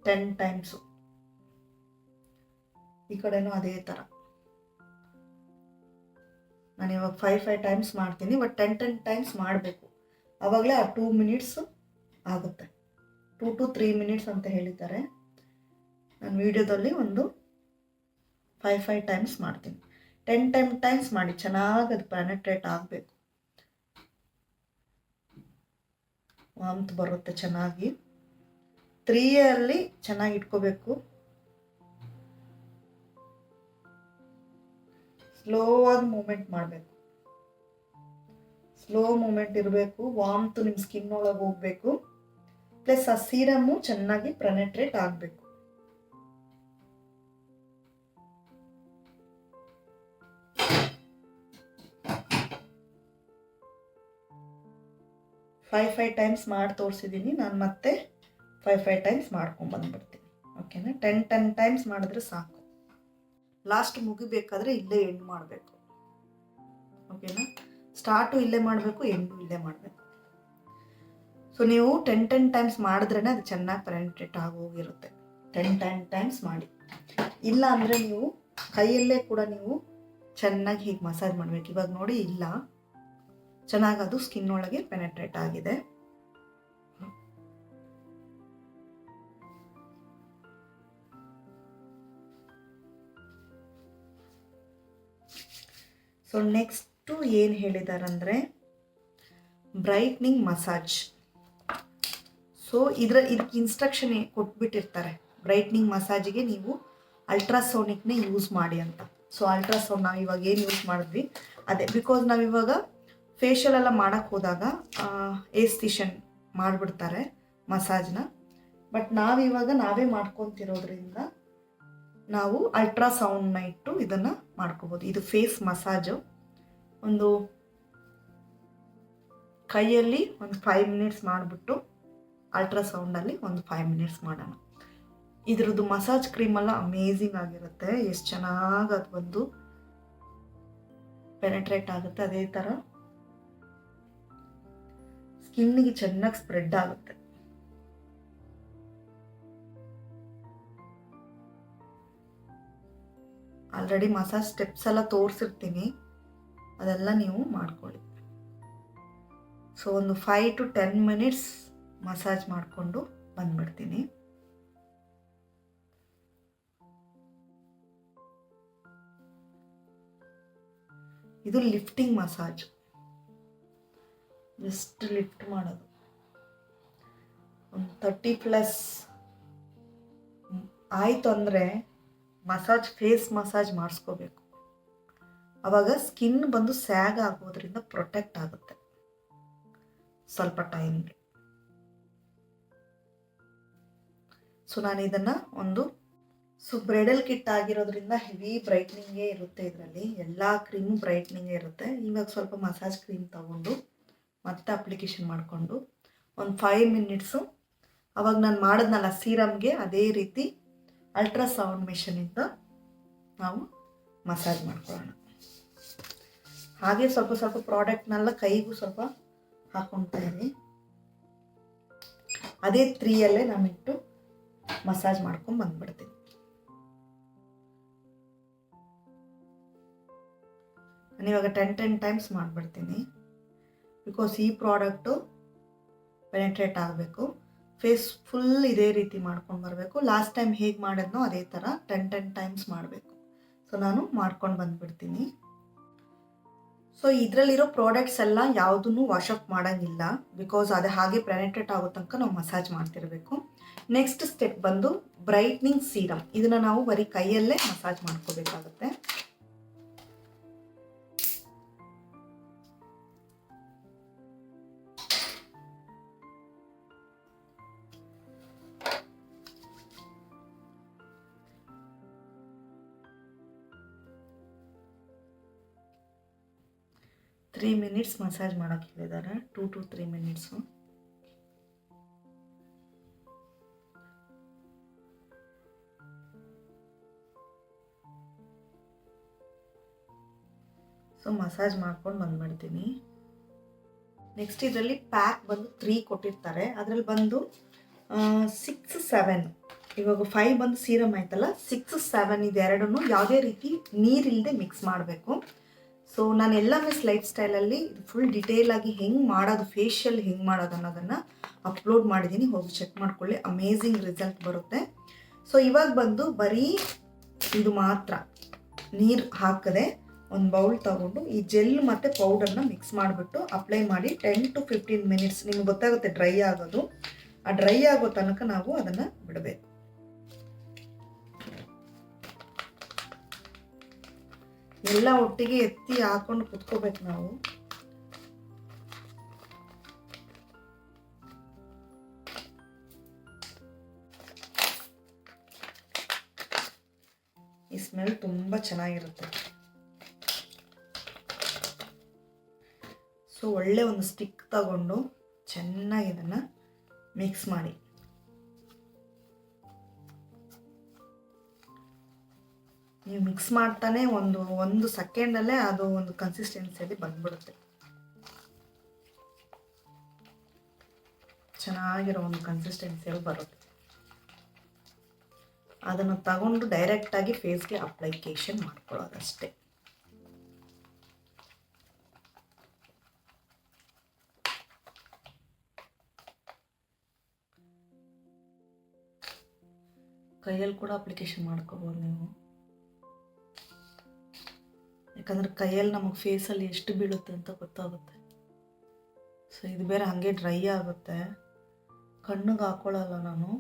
10 ಟೈಮ್ಸು. ಈ ಕಡೆನೂ ಅದೇ ಥರ. ನಾನು ಇವಾಗ 5 ಟೈಮ್ಸ್ ಮಾಡ್ತೀನಿ, ಬಟ್ 10 ಟೈಮ್ಸ್ ಮಾಡಬೇಕು. ಆವಾಗಲೇ ಆ 2 ಮಿನಿಟ್ಸ್ ಆಗುತ್ತೆ. 2 to 3 ಮಿನಿಟ್ಸ್ ಅಂತ ಹೇಳಿದ್ದಾರೆ. ನಾನು ವಿಡಿಯೋದಲ್ಲಿ ಒಂದು 5 ಟೈಮ್ಸ್ ಮಾಡ್ತೀನಿ. 10 ಟೈಮ್ಸ್ ಮಾಡಿ, ಚೆನ್ನಾಗಿ ಅದು ಪೆನೆಟ್ರೇಟ್ ಆಗಬೇಕು. ವಾಮ್ತ್ ಬರುತ್ತೆ ಚೆನ್ನಾಗಿ. 3 ಚೆನ್ನಾಗಿ ಇಟ್ಕೋಬೇಕು. ಸ್ಲೋ ಆಗಿ ಮೂಮೆಂಟ್ ಮಾಡಬೇಕು. ಸ್ಲೋ ಮೂಮೆಂಟ್ ಇರಬೇಕು. ವಾಮ್ತ್ ನಿಮ್ಮ ಸ್ಕಿನ್ ಒಳಗೆ ಹೋಗಬೇಕು. ಪ್ಲಸ್ ಆ ಸೀರಮ್ಮು ಚೆನ್ನಾಗಿ ಪೆನೆಟ್ರೇಟ್ ಆಗಬೇಕು. ಫೈವ್ ಟೈಮ್ಸ್ ಮಾಡಿ ತೋರಿಸಿದ್ದೀನಿ. ನಾನು ಮತ್ತೆ 5 ಟೈಮ್ಸ್ ಮಾಡ್ಕೊಂಡ್ಬಂದ್ಬಿಡ್ತೀನಿ. ಓಕೆನಾ? 10 ಟೈಮ್ಸ್ ಮಾಡಿದ್ರೆ ಸಾಕು. ಲಾಸ್ಟ್ ಮುಗಿಬೇಕಾದ್ರೆ ಇಲ್ಲೇ ಎಂಡ್ ಮಾಡಬೇಕು. ಓಕೆನಾ? ಸ್ಟಾರ್ಟು ಇಲ್ಲೇ ಮಾಡಬೇಕು, ಎಂಡು ಇಲ್ಲೇ ಮಾಡಬೇಕು. ಸೊ ನೀವು 10 ಟೈಮ್ಸ್ ಮಾಡಿದ್ರೇ ಅದು ಚೆನ್ನಾಗಿ ಪೆನೆಟ್ರೇಟ್ ಆಗೋಗಿರುತ್ತೆ. 10 ಟೈಮ್ಸ್ ಮಾಡಿ. ಇಲ್ಲ ಅಂದರೆ ನೀವು ಕೈಯಲ್ಲೇ ಕೂಡ ನೀವು ಚೆನ್ನಾಗಿ ಹೀಗೆ ಮಸಾಜ್ ಮಾಡಬೇಕು. ಇವಾಗ ನೋಡಿ, ಇಲ್ಲ, ಚೆನ್ನಾಗಿ ಅದು ಸ್ಕಿನ್ ಒಳಗೆ ಪೆನೆಟ್ರೇಟ್ ಆಗಿದೆ. ಸೊ ನೆಕ್ಸ್ಟು ಏನು ಹೇಳಿದಾರಂದರೆ ಬ್ರೈಟ್ನಿಂಗ್ ಮಸಾಜ್. ಸೊ ಇದಕ್ಕೆ ಇನ್ಸ್ಟ್ರಕ್ಷನ್ ಕೊಟ್ಬಿಟ್ಟಿರ್ತಾರೆ. ಬ್ರೈಟ್ನಿಂಗ್ ಮಸಾಜಿಗೆ ನೀವು ಅಲ್ಟ್ರಾಸೋನಿಕ್ನೇ ಯೂಸ್ ಮಾಡಿ ಅಂತ. ಸೊ ಅಲ್ಟ್ರಾಸೌಂಡ್ ನಾವು ಇವಾಗ ಏನು ಯೂಸ್ ಮಾಡಿದ್ವಿ ಅದೇ. ಬಿಕಾಸ್ ನಾವಿವಾಗ ಫೇಶಿಯಲ್ ಎಲ್ಲ ಮಾಡೋಕ್ಕೆ ಹೋದಾಗ ಏಸ್ಥಿಷನ್ ಮಾಡಿಬಿಡ್ತಾರೆ ಮಸಾಜ್ನ. ಬಟ್ ನಾವಿವಾಗ ನಾವೇ ಮಾಡ್ಕೊತಿರೋದ್ರಿಂದ ನಾವು ಅಲ್ಟ್ರಾಸೌಂಡ್ನ ಇಟ್ಟು ಇದನ್ನು ಮಾಡ್ಕೋಬೋದು. ಇದು ಫೇಸ್ ಮಸಾಜು. ಒಂದು ಕೈಯಲ್ಲಿ ಒಂದು 5 ಮಿನಿಟ್ಸ್ ಮಾಡಿಬಿಟ್ಟು ಅಲ್ಟ್ರಾಸೌಂಡಲ್ಲಿ ಒಂದು 5 ಮಿನಿಟ್ಸ್ ಮಾಡೋಣ. ಇದ್ರದ್ದು ಮಸಾಜ್ ಕ್ರೀಮೆಲ್ಲ ಅಮೇಝಿಂಗ್ ಆಗಿರುತ್ತೆ. ಎಷ್ಟು ಚೆನ್ನಾಗಿ ಅದು ಬಂದು ಪೆನೆಟ್ರೇಟ್ ಆಗುತ್ತೆ. ಅದೇ ಥರ ಸ್ಕಿನ್ನಿಗೆ ಚೆನ್ನಾಗಿ ಸ್ಪ್ರೆಡ್ ಆಗುತ್ತೆ. ಆಲ್ರೆಡಿ ಮಸಾಜ್ ಸ್ಟೆಪ್ಸ್ ಎಲ್ಲ ತೋರಿಸಿರ್ತೀನಿ, ಅದೆಲ್ಲ ನೀವು ಮಾಡ್ಕೊಳ್ಳಿ. ಸೊ ಒಂದು 5 to 10 ಮಿನಿಟ್ಸ್ ಮಸಾಜ್ ಮಾಡಿಕೊಂಡು ಬಂದ್ಬಿಡ್ತೀನಿ. ಇದು ಲಿಫ್ಟಿಂಗ್ ಮಸಾಜ್. ಜಸ್ಟ್ ಲಿಫ್ಟ್ ಮಾಡೋದು. ಒಂದು 30+ ಆಯಿತು ಅಂದರೆ ಮಸಾಜ್, ಫೇಸ್ ಮಸಾಜ್ ಮಾಡಿಸ್ಕೋಬೇಕು. ಆವಾಗ ಸ್ಕಿನ್ ಬಂದು ಸ್ಯಾಗ್ ಆಗೋದ್ರಿಂದ ಪ್ರೊಟೆಕ್ಟ್ ಆಗುತ್ತೆ ಸ್ವಲ್ಪ ಟೈಮ್ಗೆ. ಸೊ ನಾನು ಇದನ್ನು ಬ್ರೈಡಲ್ ಕಿಟ್ ಆಗಿರೋದ್ರಿಂದ ಹೆವಿ ಬ್ರೈಟ್ನಿಂಗೇ ಇರುತ್ತೆ. ಇದರಲ್ಲಿ ಎಲ್ಲ ಕ್ರೀಮು ಬ್ರೈಟ್ನಿಂಗೇ ಇರುತ್ತೆ. ಇವಾಗ ಸ್ವಲ್ಪ ಮಸಾಜ್ ಕ್ರೀಮ್ ತಗೊಂಡು ಮತ್ತೆ ಅಪ್ಲಿಕೇಶನ್ ಮಾಡಿಕೊಂಡು ಒಂದು 5 ಮಿನಿಟ್ಸು ಅವಾಗ ನಾನು ಮಾಡಿದ್ನಲ್ಲ ಸೀರಮ್ಗೆ, ಅದೇ ರೀತಿ ಅಲ್ಟ್ರಾಸೌಂಡ್ ಮಿಷನಿಂದ ನಾವು ಮಸಾಜ್ ಮಾಡ್ಕೊಳ್ಳೋಣ. ಹಾಗೆ ಸ್ವಲ್ಪ ಸ್ವಲ್ಪ ಪ್ರಾಡಕ್ಟ್ನೆಲ್ಲ ಕೈಗೂ ಸ್ವಲ್ಪ ಹಾಕ್ಕೊಳ್ತಾ ಇದ್ದೀನಿ. ಅದೇ 3ಯಲ್ಲೇ ನಾನಿಟ್ಟು ಮಸಾಜ್ ಮಾಡ್ಕೊಂಡು ಬಂದ್ಬಿಡ್ತೀನಿ. ನಾನಿವಾಗ 10 ಟೈಮ್ಸ್ ಮಾಡಿಬಿಡ್ತೀನಿ. ಬಿಕಾಸ್ ಈ ಪ್ರಾಡಕ್ಟು ಪೆನೆಟ್ರೇಟ್ ಆಗಬೇಕು. ಫೇಸ್ ಫುಲ್ ಇದೇ ರೀತಿ ಮಾಡ್ಕೊಂಡು ಬರಬೇಕು. ಲಾಸ್ಟ್ ಟೈಮ್ ಹೇಗೆ ಮಾಡಿದ್ನೋ ಅದೇ ಥರ 10 ಟೈಮ್ಸ್ ಮಾಡಬೇಕು. ಸೊ ನಾನು ಮಾಡ್ಕೊಂಡು ಬಂದುಬಿಡ್ತೀನಿ. ಸೊ ಇದರಲ್ಲಿರೋ ಪ್ರಾಡಕ್ಟ್ಸ್ ಎಲ್ಲ ಯಾವುದನ್ನು ವಾಶ್ ಅಪ್ ಮಾಡೋಂಗಿಲ್ಲ. ಬಿಕಾಸ್ ಅದು ಹಾಗೆ ಪೆನೆಟ್ರೇಟ್ ಆಗೋ ತನಕ ನಾವು ಮಸಾಜ್ ಮಾಡ್ತಿರಬೇಕು. ನೆಕ್ಸ್ಟ್ ಸ್ಟೆಪ್ ಬಂದು ಬ್ರೈಟ್ನಿಂಗ್ ಸೀರಮ್. ಇದನ್ನು ನಾವು ಬರೀ ಕೈಯಲ್ಲೇ ಮಸಾಜ್ ಮಾಡ್ಕೋಬೇಕಾಗುತ್ತೆ. ತ್ರೀ ಮಿನಿಟ್ಸ್ ಮಸಾಜ್ ಮಾಡೋಕ್ಕೆ ಹೇಳಿದ್ದಾರೆ. 2 to 3 ಮಿನಿಟ್ಸು. ಸೊ ಮಸಾಜ್ ಮಾಡ್ಕೊಂಡು ಬಂದ್ಬಿಡ್ತೀನಿ. ನೆಕ್ಸ್ಟ್ ಇದರಲ್ಲಿ ಪ್ಯಾಕ್ ಬಂದು 3 ಕೊಟ್ಟಿರ್ತಾರೆ. ಅದರಲ್ಲಿ ಬಂದು 6, 7, ಇವಾಗ 5 ಬಂದು ಸೀರಮ್ ಆಯ್ತಲ್ಲ, 6, 7 ಇದೆರಡನ್ನು ಯಾವುದೇ ರೀತಿ ನೀರಿಲ್ಲದೆ ಮಿಕ್ಸ್ ಮಾಡಬೇಕು. ಸೊ ನಾನು LMS ಲೈಫ್ ಸ್ಟೈಲಲ್ಲಿ ಫುಲ್ ಡಿಟೇಲಾಗಿ ಹೆಂಗೆ ಮಾಡೋದು, ಫೇಶಿಯಲ್ ಹೆಂಗೆ ಮಾಡೋದು ಅನ್ನೋದನ್ನು ಅಪ್ಲೋಡ್ ಮಾಡಿದ್ದೀನಿ, ಹೋಗಿ ಚೆಕ್ ಮಾಡ್ಕೊಳ್ಳಿ. ಅಮೇಝಿಂಗ್ ರಿಸಲ್ಟ್ ಬರುತ್ತೆ. ಸೊ ಇವಾಗ ಬಂದು ಬರೀ ಇದು ಮಾತ್ರ ನೀರು ಹಾಕದೆ ಒಂದು ಬೌಲ್ ತಗೊಂಡು ಈ ಜೆಲ್ ಮತ್ತು ಪೌಡರ್ನ ಮಿಕ್ಸ್ ಮಾಡಿಬಿಟ್ಟು ಅಪ್ಲೈ ಮಾಡಿ 10 to 15 ಮಿನಿಟ್ಸ್. ನಿಮ್ಗೆ ಗೊತ್ತಾಗುತ್ತೆ ಡ್ರೈ ಆಗೋದು. ಆ ಡ್ರೈ ಆಗೋ ತನಕ ನಾವು ಅದನ್ನು ಬಿಡಬೇಕು. ಎಲ್ಲ ಒಟ್ಟಿಗೆ ಎತ್ತಿ ಹಾಕೊಂಡು ಕುತ್ಕೋಬೇಕು ನಾವು. ಈ ಸ್ಮೆಲ್ ತುಂಬ ಚೆನ್ನಾಗಿರುತ್ತೆ. ಸೊ ಒಳ್ಳೆ ಒಂದು ಸ್ಟಿಕ್ ತಗೊಂಡು ಚೆನ್ನಾಗಿ ಇದನ್ನು ಮಿಕ್ಸ್ ಮಾಡಿ. ನೀವು ಮಿಕ್ಸ್ ಮಾಡ್ತಾನೆ ಒಂದು ಸೆಕೆಂಡಲ್ಲೇ ಅದು ಒಂದು ಕನ್ಸಿಸ್ಟೆನ್ಸಿಯಲ್ಲಿ ಬಂದ್ಬಿಡುತ್ತೆ. ಚೆನ್ನಾಗಿರೋ ಒಂದು ಕನ್ಸಿಸ್ಟೆನ್ಸಿಯಲ್ಲಿ ಬರುತ್ತೆ. ಅದನ್ನು ತಗೊಂಡು ಡೈರೆಕ್ಟಾಗಿ ಫೇಸ್ಗೆ ಅಪ್ಲಿಕೇಶನ್ ಮಾಡ್ಕೊಳ್ಳೋದಷ್ಟೇ. ಕೈಯಲ್ಲಿ ಕೂಡ ಅಪ್ಲಿಕೇಶನ್ ಮಾಡ್ಕೋಬೋದು ನೀವು. ಯಾಕಂದರೆ ಕೈಯಲ್ಲಿ ನಮಗೆ ಫೇಸಲ್ಲಿ ಎಷ್ಟು ಬೀಳುತ್ತೆ ಅಂತ ಗೊತ್ತಾಗುತ್ತೆ. ಸೊ ಇದು ಬೇರೆ ಹಾಗೆ ಡ್ರೈ ಆಗುತ್ತೆ. ಕಣ್ಣಿಗೆ ಹಾಕೊಳ್ಳಲ್ಲ ನಾನು.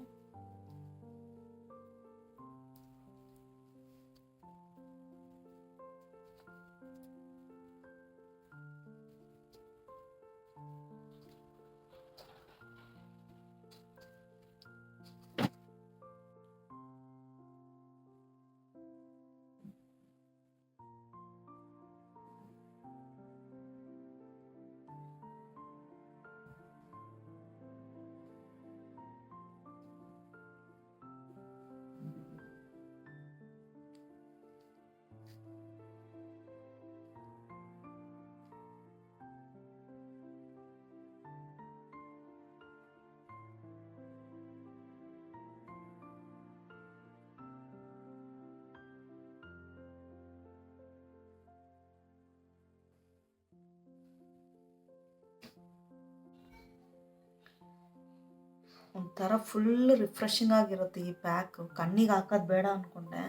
ಒಂಥರ ಫುಲ್ ರಿಫ್ರೆಶಿಂಗ್ ಆಗಿರುತ್ತೆ ಈ ಪ್ಯಾಕ್. ಕಣ್ಣಿಗೆ ಹಾಕೋದು ಬೇಡ ಅಂದ್ಕೊಂಡೆ,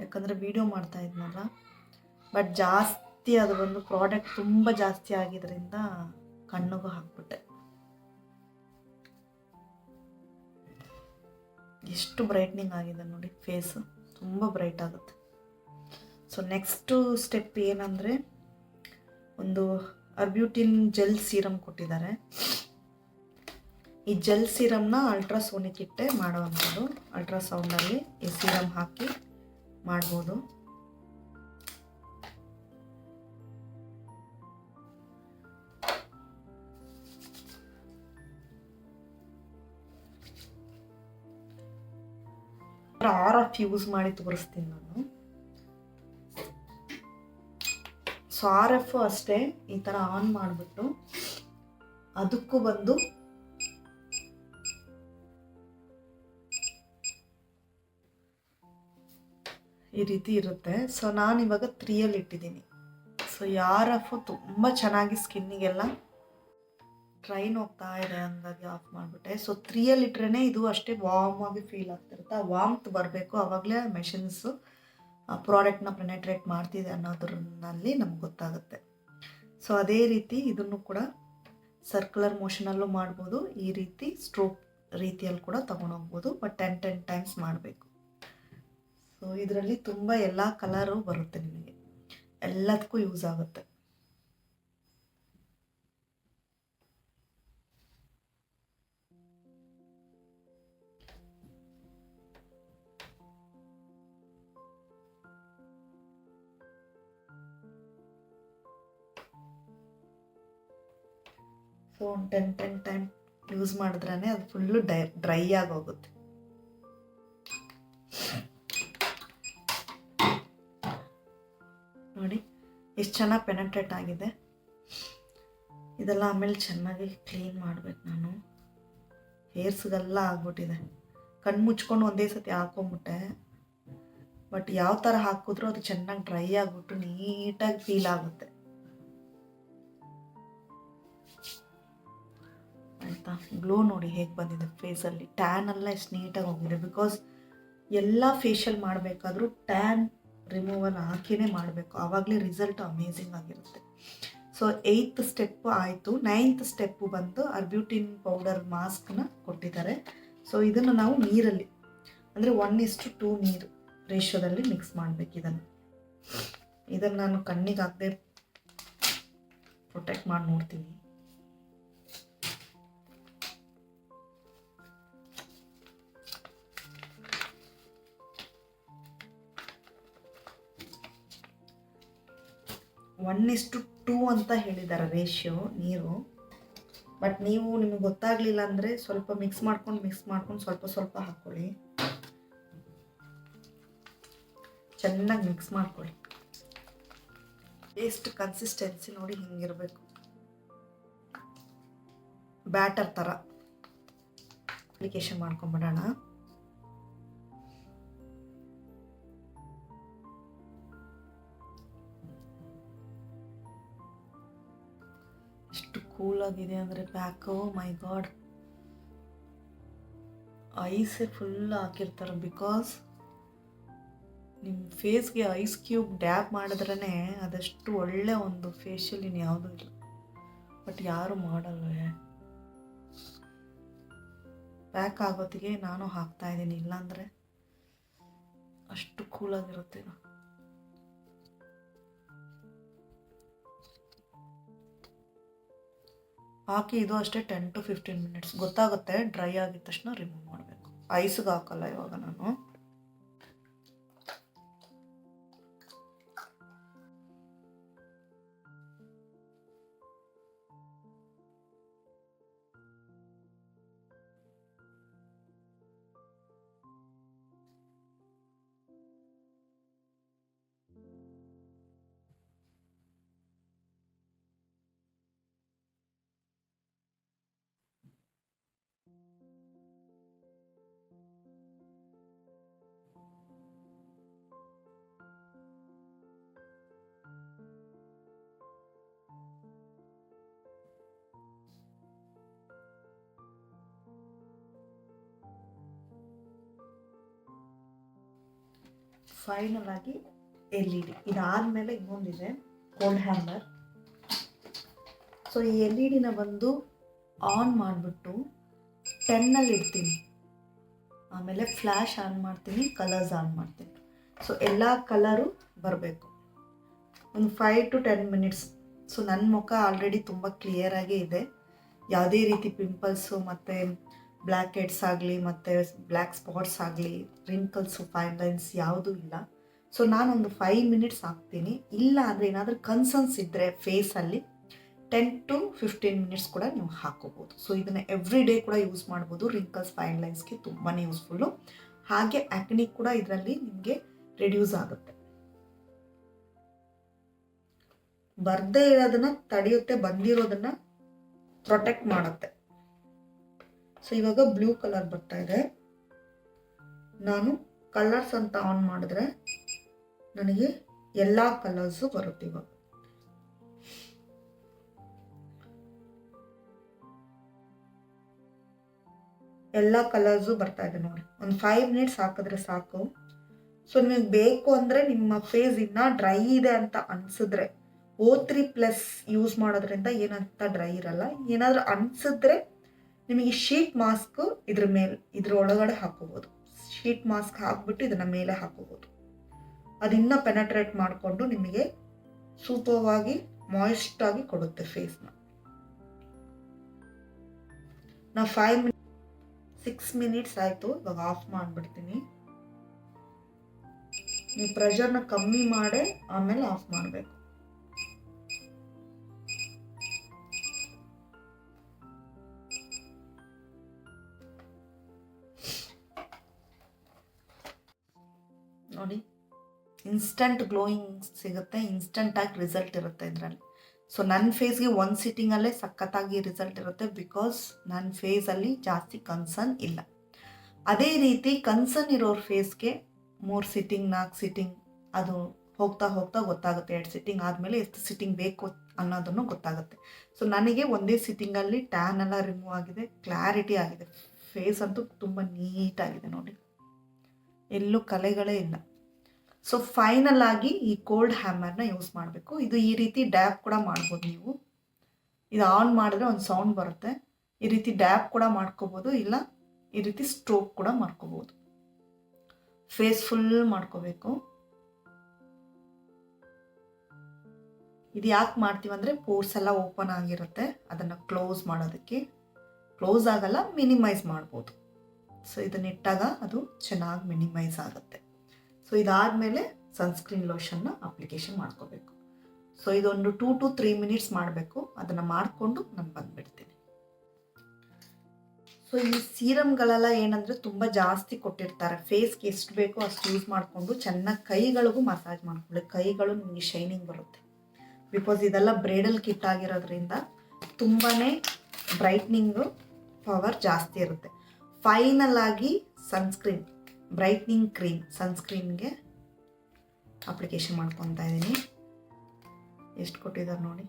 ಯಾಕಂದರೆ ವೀಡಿಯೋ ಮಾಡ್ತಾ ಇದ್ನಲ್ಲ. ಬಟ್ ಜಾಸ್ತಿ ಅದು ಬಂದು ಪ್ರಾಡಕ್ಟ್ ತುಂಬ ಜಾಸ್ತಿ ಆಗಿದ್ದರಿಂದ ಕಣ್ಣಿಗೂ ಹಾಕ್ಬಿಟ್ಟೆ. ಎಷ್ಟು ಬ್ರೈಟ್ನಿಂಗ್ ಆಗಿದೆ ನೋಡಿ, ಫೇಸು ತುಂಬ ಬ್ರೈಟ್ ಆಗುತ್ತೆ. ಸೊ ನೆಕ್ಸ್ಟು ಸ್ಟೆಪ್ ಏನಂದರೆ, ಒಂದು ಅರ್ಬ್ಯೂಟಿನ್ ಜೆಲ್ ಸೀರಮ್ ಕೊಟ್ಟಿದ್ದಾರೆ. ಈ ಜೆಲ್ ಸೀರಮ್ನ ಅಲ್ಟ್ರಾಸೋನಿಕ್ ಇಟ್ಟೆ ಮಾಡುವಂಥದ್ದು. ಅಲ್ಟ್ರಾಸೌಂಡಲ್ಲಿ ಈ ಸೀರಮ್ ಹಾಕಿ ಮಾಡ್ಬೋದು. RF ಯೂಸ್ ಮಾಡಿ ತೋರಿಸ್ತೀನಿ ನಾನು. ಸೊ RF ಅಷ್ಟೇ ಈ ಥರ ಆನ್ ಮಾಡಿಬಿಟ್ಟು ಅದಕ್ಕೂ ಬಂದು ಈ ರೀತಿ ಇರುತ್ತೆ. ಸೊ ನಾನು ಇವಾಗ 3 ಇಟ್ಟಿದ್ದೀನಿ. ಸೊ RF ತುಂಬ ಚೆನ್ನಾಗಿ ಸ್ಕಿನ್ನಿಗೆಲ್ಲ ಟ್ರೈನ್ ಹೋಗ್ತಾ ಇದೆ ಹಂಗಾಗಿ ಆಫ್ ಮಾಡಿಬಿಟ್ಟೆ. ಸೊ 3 ಇಟ್ರೇ ಇದು ಅಷ್ಟೇ ವಾರ್ಮ್ ಆಗಿ ಫೀಲ್ ಆಗ್ತಿರುತ್ತೆ. ಆ ವಾಮ್ತ್ ಬರಬೇಕು, ಆವಾಗಲೇ ಮೆಷಿನ್ಸು ಪ್ರಾಡಕ್ಟ್ನ ಪೆನೆಟ್ರೇಟ್ ಮಾಡ್ತಿದೆ ಅನ್ನೋದ್ರಲ್ಲಿ ನಮ್ಗೆ ಗೊತ್ತಾಗುತ್ತೆ. ಸೊ ಅದೇ ರೀತಿ ಇದನ್ನು ಕೂಡ ಸರ್ಕ್ಯುಲರ್ ಮೋಷನಲ್ಲೂ ಮಾಡ್ಬೋದು, ಈ ರೀತಿ ಸ್ಟ್ರೋಕ್ ರೀತಿಯಲ್ಲಿ ಕೂಡ ತೊಗೊಂಡೋಗ್ಬೋದು. ಬಟ್ 10 ಟೈಮ್ಸ್ ಮಾಡಬೇಕು. ಸೊ ಇದರಲ್ಲಿ ತುಂಬ ಎಲ್ಲ ಕಲರು ಬರುತ್ತೆ, ನಿಮಗೆ ಎಲ್ಲದಕ್ಕೂ ಯೂಸ್ ಆಗುತ್ತೆ. ಸೊ ಒಂದು 10 ಟೈಮ್ ಯೂಸ್ ಮಾಡಿದ್ರೇ ಅದು ಫುಲ್ಲು ಡ್ರೈ ಆಗಿ ಹೋಗುತ್ತೆ. ನೋಡಿ ಎಷ್ಟು ಚೆನ್ನಾಗಿ ಪೆನೆಟ್ರೇಟ್ ಆಗಿದೆ. ಇದೆಲ್ಲ ಆಮೇಲೆ ಚೆನ್ನಾಗಿ ಕ್ಲೀನ್ ಮಾಡಬೇಕು. ನಾನು ಹೇರ್ಸ್ಗೆಲ್ಲ ಆಗ್ಬಿಟ್ಟಿದೆ. ಕಣ್ಣು ಮುಚ್ಕೊಂಡು ಒಂದೇ ಸತಿ ಹಾಕೊಂಬಿಟ್ಟೆ. ಬಟ್ ಯಾವ ಥರ ಹಾಕಿದ್ರೂ ಅದು ಚೆನ್ನಾಗಿ ಡ್ರೈ ಆಗಿಬಿಟ್ಟು ನೀಟಾಗಿ ಫೀಲ್ ಆಗುತ್ತೆ. ಆಯಿತಾ? ಗ್ಲೋ ನೋಡಿ ಹೇಗೆ ಬಂದಿದೆ ಫೇಸಲ್ಲಿ. ಟ್ಯಾನ್ ಎಲ್ಲ ಎಷ್ಟು ನೀಟಾಗಿ ಹೋಗಿದೆ. ಬಿಕಾಸ್ ಎಲ್ಲ ಫೇಶಿಯಲ್ ಮಾಡಬೇಕಾದ್ರೂ ಟ್ಯಾನ್ ರಿಮೂವಲ್ ಹಾಕಿನೇ ಮಾಡಬೇಕು, ಆವಾಗಲೇ ರಿಸಲ್ಟ್ ಅಮೇಝಿಂಗ್ ಆಗಿರುತ್ತೆ. ಸೊ 8th ಸ್ಟೆಪ್ ಆಯಿತು. 9th ಸ್ಟೆಪ್ಪು ಬಂದು ಅರ್ಬ್ಯೂಟಿನ್ ಪೌಡರ್ ಮಾಸ್ಕ್ನ ಕೊಟ್ಟಿದ್ದಾರೆ. ಸೊ ಇದನ್ನು ನಾವು ನೀರಲ್ಲಿ ಅಂದರೆ 1:2 ನೀರು ರೇಷಿಯೋದಲ್ಲಿ ಮಿಕ್ಸ್ ಮಾಡಬೇಕು. ಇದನ್ನು ನಾನು ಕಣ್ಣಿಗೆ ಹಾಕದೆ ಪ್ರೊಟೆಕ್ಟ್ ಮಾಡಿ ನೋಡ್ತೀನಿ. ಒನ್ 1:2 ಅಂತ ಹೇಳಿದ್ದಾರೆ ರೇಷಿಯೋ ನೀರು. ಬಟ್ ನಿಮಗೆ ಗೊತ್ತಾಗಲಿಲ್ಲ ಅಂದರೆ ಸ್ವಲ್ಪ ಮಿಕ್ಸ್ ಮಾಡ್ಕೊಂಡು ಸ್ವಲ್ಪ ಹಾಕ್ಕೊಳ್ಳಿ. ಚೆನ್ನಾಗಿ ಮಿಕ್ಸ್ ಮಾಡ್ಕೊಳ್ಳಿ. ಪೇಸ್ಟ್ ಕನ್ಸಿಸ್ಟೆನ್ಸಿ ನೋಡಿ ಹಿಂಗಿರಬೇಕು, ಬ್ಯಾಟರ್ ಥರ. ಅಪ್ಲಿಕೇಶನ್ ಮಾಡ್ಕೊಂಬಿಡೋಣ. ಎಷ್ಟು ಕೂಲ್ ಆಗಿದೆ ಅಂದರೆ ಬ್ಯಾಕು, ಮೈ ಗಾಡ್. ಐಸೇ ಫುಲ್ ಹಾಕಿರ್ತಾರೆ. ಬಿಕಾಸ್ ನಿಮ್ಮ ಫೇಸ್ಗೆ ಐಸ್ ಕ್ಯೂಬ್ ಡ್ಯಾಪ್ ಮಾಡಿದ್ರೇ ಅದಷ್ಟು ಒಳ್ಳೆ ಒಂದು ಫೇಶಿಯಲ್ ಇನ್ಯಾವುದೂ ಇಲ್ಲ. ಬಟ್ ಯಾರು ಮಾಡಲ್ವೇ. ಪ್ಯಾಕ್ ಆಗೋತ್ತಿಗೆ ನಾನು ಹಾಕ್ತಾಯಿದ್ದೀನಿ, ಇಲ್ಲಾಂದರೆ ಅಷ್ಟು ಕೂಲಾಗಿರುತ್ತೆ. ಹಾಕಿ ಇದು ಅಷ್ಟೇ 10 to 15 ಮಿನಿಟ್ಸ್ ಗೊತ್ತಾಗುತ್ತೆ. ಡ್ರೈ ಆಗಿದ ತಕ್ಷಣ ರಿಮೂವ್ ಮಾಡಬೇಕು. ಐಸ್ಗೆ ಹಾಕಲ್ಲ ಇವಾಗ ನಾನು. ಫೈನಲ್ ಆಗಿ LED. ಇದಾದಮೇಲೆ ಇನ್ನೊಂದಿದೆ ಕೋಲ್ಡ್ ಹ್ಯಾಮರ್. ಸೊ ಈ LED ಬಂದು ಆನ್ ಮಾಡಿಬಿಟ್ಟು 10 ಇಡ್ತೀನಿ. ಆಮೇಲೆ ಫ್ಲ್ಯಾಶ್ ಆನ್ ಮಾಡ್ತೀನಿ, ಕಲರ್ಸ್ ಆನ್ ಮಾಡ್ತೀನಿ. ಸೊ ಎಲ್ಲ ಕಲರು ಬರಬೇಕು. ಒಂದು 5 to 10 ಮಿನಿಟ್ಸ್. ಸೊ ನನ್ನ ಮುಖ ಆಲ್ರೆಡಿ ತುಂಬ ಕ್ಲಿಯರಾಗೇ ಇದೆ. ಯಾವುದೇ ರೀತಿ ಪಿಂಪಲ್ಸು ಮತ್ತು ಬ್ಲ್ಯಾಕ್ ಹೆಡ್ಸ್ ಆಗಲಿ ಮತ್ತು ಬ್ಲ್ಯಾಕ್ ಸ್ಪಾಟ್ಸ್ ಆಗಲಿ, ರಿಂಕಲ್ಸು, ಫೈನ್ ಲೈನ್ಸ್ ಯಾವುದೂ ಇಲ್ಲ. ಸೊ ನಾನೊಂದು 5 ಮಿನಿಟ್ಸ್ ಹಾಕ್ತೀನಿ. ಇಲ್ಲ ಅಂದರೆ ಏನಾದರೂ ಕನ್ಸರ್ನ್ಸ್ ಇದ್ದರೆ ಫೇಸಲ್ಲಿ 10 to 15 ಮಿನಿಟ್ಸ್ ಕೂಡ ನೀವು ಹಾಕೋಬೋದು. ಸೊ ಇದನ್ನು ಎವ್ರಿ ಡೇ ಕೂಡ ಯೂಸ್ ಮಾಡ್ಬೋದು. ರಿಂಕಲ್ಸ್, ಫೈನ್ ಲೈನ್ಸ್ಗೆ ತುಂಬಾ ಯೂಸ್ಫುಲ್ಲು. ಹಾಗೆ ಆ್ಯಕ್ನಿ ಕೂಡ ಇದರಲ್ಲಿ ನಿಮಗೆ ರಿಡ್ಯೂಸ್ ಆಗುತ್ತೆ. ಬರ್ದೇ ಇರೋದನ್ನ ತಡೆಯುತ್ತೆ, ಬಂದಿರೋದನ್ನ ಪ್ರೊಟೆಕ್ಟ್ ಮಾಡುತ್ತೆ. ಸೊ ಇವಾಗ ಬ್ಲೂ ಕಲರ್ ಬರ್ತಾ ಇದೆ. ನಾನು ಕಲರ್ಸ್ ಅಂತ ಆನ್ ಮಾಡಿದ್ರೆ ನನಗೆ ಎಲ್ಲ ಕಲರ್ಸು ಬರುತ್ತೆ. ಇವಾಗ ಎಲ್ಲ ಕಲರ್ಸು ಬರ್ತಾ ಇದೆ ನೋಡಿ. ಒಂದು 5 ಮಿನಿಟ್ಸ್ ಹಾಕಿದ್ರೆ ಸಾಕು. ಸೊ ನಿಮಗೆ ಬೇಕು ಅಂದರೆ ನಿಮ್ಮ ಫೇಸ್ ಇನ್ನೂ ಡ್ರೈ ಇದೆ ಅಂತ ಅನಿಸಿದ್ರೆ O3+ ಯೂಸ್ ಮಾಡೋದ್ರಿಂದ ಏನಂತ ಡ್ರೈ ಇರಲ್ಲ. ಏನಾದರೂ ಅನಿಸಿದ್ರೆ ನಿಮಗೆ ಶೀಟ್ ಮಾಸ್ಕ್ ಇದ್ರ ಒಳಗಡೆ ಹಾಕೋಬೋದು. ಶೀಟ್ ಮಾಸ್ಕ್ ಹಾಕ್ಬಿಟ್ಟು ಇದನ್ನ ಮೇಲೆ ಹಾಕೋಬೋದು. ಅದಿನ್ನ ಪೆನೆಟ್ರೇಟ್ ಮಾಡಿಕೊಂಡು ನಿಮಗೆ ಸೂಪರ್ವಾಗಿ ಮಾಯಿಸ್ಟ್ ಆಗಿ ಕೊಡುತ್ತೆ ಫೇಸ್ನ. ನಾ 6 ಮಿನಿಟ್ಸ್ ಆಯಿತು. ಇವಾಗ ಆಫ್ ಮಾಡಿಬಿಡ್ತೀನಿ. ನೀವು ಪ್ರೆಷರ್ನ ಕಮ್ಮಿ ಮಾಡಿ ಆಮೇಲೆ ಆಫ್ ಮಾಡಬೇಕು. ನೋಡಿ, ಇನ್ಸ್ಟಂಟ್ ಗ್ಲೋಯಿಂಗ್ ಸಿಗುತ್ತೆ, ಇನ್ಸ್ಟಂಟಾಗಿ ರಿಸಲ್ಟ್ ಇರುತ್ತೆ ಇದರಲ್ಲಿ. ಸೊ ನನ್ನ ಫೇಸ್ಗೆ 1 ಸಿಟ್ಟಿಂಗಲ್ಲೇ ಸಖತ್ತಾಗಿ ರಿಸಲ್ಟ್ ಇರುತ್ತೆ. ಬಿಕಾಸ್ ನನ್ನ ಫೇಸಲ್ಲಿ ಜಾಸ್ತಿ ಕನ್ಸರ್ನ್ ಇಲ್ಲ. ಅದೇ ರೀತಿ ಕನ್ಸರ್ನ್ ಇರೋರ ಫೇಸ್ಗೆ 3 ಸಿಟ್ಟಿಂಗ್ 4 ಸಿಟ್ಟಿಂಗ್ ಅದು ಹೋಗ್ತಾ ಹೋಗ್ತಾ ಗೊತ್ತಾಗುತ್ತೆ. 2 ಸಿಟ್ಟಿಂಗ್ ಆದಮೇಲೆ ಎಷ್ಟು ಸಿಟ್ಟಿಂಗ್ ಬೇಕು ಅನ್ನೋದನ್ನು ಗೊತ್ತಾಗುತ್ತೆ. ಸೊ ನನಗೆ ಒಂದೇ ಸಿಟ್ಟಿಂಗಲ್ಲಿ ಟ್ಯಾನ್ ಎಲ್ಲ ರಿಮೂವ್ ಆಗಿದೆ, ಕ್ಲಾರಿಟಿ ಆಗಿದೆ. ಫೇಸ್ ಅಂತೂ ತುಂಬ ನೀಟಾಗಿದೆ ನೋಡಿ, ಎಲ್ಲೂ ಕಲೆಗಳೇ ಇಲ್ಲ. ಸೊ ಫೈನಲ್ ಆಗಿ ಈ ಕೋಲ್ಡ್ ಹ್ಯಾಮರ್ನ ಯೂಸ್ ಮಾಡಬೇಕು. ಇದು ಈ ರೀತಿ ಡ್ಯಾಪ್ ಕೂಡ ಮಾಡ್ಬೋದು ನೀವು. ಇದು ಆನ್ ಮಾಡಿದ್ರೆ ಒಂದು ಸೌಂಡ್ ಬರುತ್ತೆ. ಈ ರೀತಿ ಡ್ಯಾಪ್ ಕೂಡ ಮಾಡ್ಕೋಬೋದು, ಇಲ್ಲ ಈ ರೀತಿ ಸ್ಟ್ರೋಕ್ ಕೂಡ ಮಾಡ್ಕೋಬೋದು. ಫೇಸ್ ಫುಲ್ ಮಾಡ್ಕೋಬೇಕು. ಇದು ಯಾಕೆ ಮಾಡ್ತೀವಂದರೆ ಪೋರ್ಸ್ ಎಲ್ಲ ಓಪನ್ ಆಗಿರುತ್ತೆ, ಅದನ್ನು ಕ್ಲೋಸ್ ಮಾಡೋದಕ್ಕೆ. ಕ್ಲೋಸ್ ಆಗಲ್ಲ, ಮಿನಿಮೈಸ್ ಮಾಡ್ಬೋದು. ಸೊ ಇದನ್ನಿಟ್ಟಾಗ ಅದು ಚೆನ್ನಾಗಿ ಮಿನಿಮೈಸ್ ಆಗುತ್ತೆ. ಸೊ ಇದಾದಮೇಲೆ ಸನ್ಸ್ಕ್ರೀನ್ ಲೋಷನ್ನ ಅಪ್ಲಿಕೇಶನ್ ಮಾಡ್ಕೋಬೇಕು. ಸೊ ಇದೊಂದು 2 to 3 ಮಿನಿಟ್ಸ್ ಮಾಡಬೇಕು. ಅದನ್ನು ಮಾಡಿಕೊಂಡು ನಾನು ಬಂದುಬಿಡ್ತೀನಿ. ಸೊ ಈ ಸೀರಮ್ಗಳೆಲ್ಲ ಏನಂದರೆ ತುಂಬ ಜಾಸ್ತಿ ಕೊಟ್ಟಿರ್ತಾರೆ. ಫೇಸ್ಗೆ ಎಷ್ಟು ಬೇಕೋ ಅಷ್ಟು ಯೂಸ್ ಮಾಡಿಕೊಂಡು ಚೆನ್ನಾಗಿ ಕೈಗಳಿಗೂ ಮಸಾಜ್ ಮಾಡ್ಕೊಳ್ಳಿ. ಕೈಗಳು ನಿಮಗೆ ಶೈನಿಂಗ್ ಬರುತ್ತೆ. ಬಿಕಾಸ್ ಇದೆಲ್ಲ ಬ್ರೈಡಲ್ ಕಿಟ್ ಆಗಿರೋದ್ರಿಂದ ತುಂಬಾ ಬ್ರೈಟ್ನಿಂಗು ಪವರ್ ಜಾಸ್ತಿ ಇರುತ್ತೆ. ಫೈನಲ್ ಆಗಿ ಸನ್ಸ್ಕ್ರೀನ್, ಬ್ರೈಟ್ನಿಂಗ್ ಕ್ರೀಮ್ ಸನ್ಸ್ಕ್ರೀನ್ಗೆ ಅಪ್ಲಿಕೇಶನ್ ಮಾಡ್ಕೊತಾ ಇದ್ದೀನಿ. ಎಷ್ಟು ಕೊಟ್ಟಿದ್ದಾರೆ ನೋಡಿ.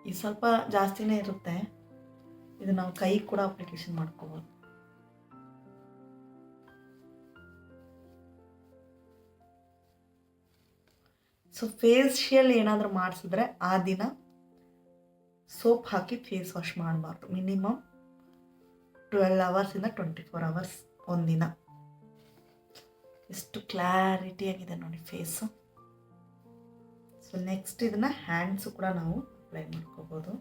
ಇದು ಸ್ವಲ್ಪ ಜಾಸ್ತಿನೇ ಇರುತ್ತೆ. ಇದು ನಾವು ಕೈ ಕೂಡ ಅಪ್ಲಿಕೇಶನ್ ಮಾಡ್ಕೋಬೋದು. ಸೊ ಫೇಶಿಯಲ್ ಏನಾದರೂ ಮಾಡಿಸಿದ್ರೆ ಆ ದಿನ ಸೋಪ್ ಹಾಕಿ ಫೇಸ್ ವಾಶ್ ಮಾಡಬಾರ್ದು. ಮಿನಿಮಮ್ 12 ಅವರ್ಸಿಂದ 24 ಅವರ್ಸ್ ಒಂದಿನ. ಎಷ್ಟು ಕ್ಲಾರಿಟಿಯಾಗಿದೆ ನೋಡಿ ಫೇಸು. ಸೊ ನೆಕ್ಸ್ಟ್ ಇದನ್ನು ಹ್ಯಾಂಡ್ಸು ಕೂಡ ನಾವು ಅಪ್ಲೈ ಮಾಡ್ಕೋಬೋದು.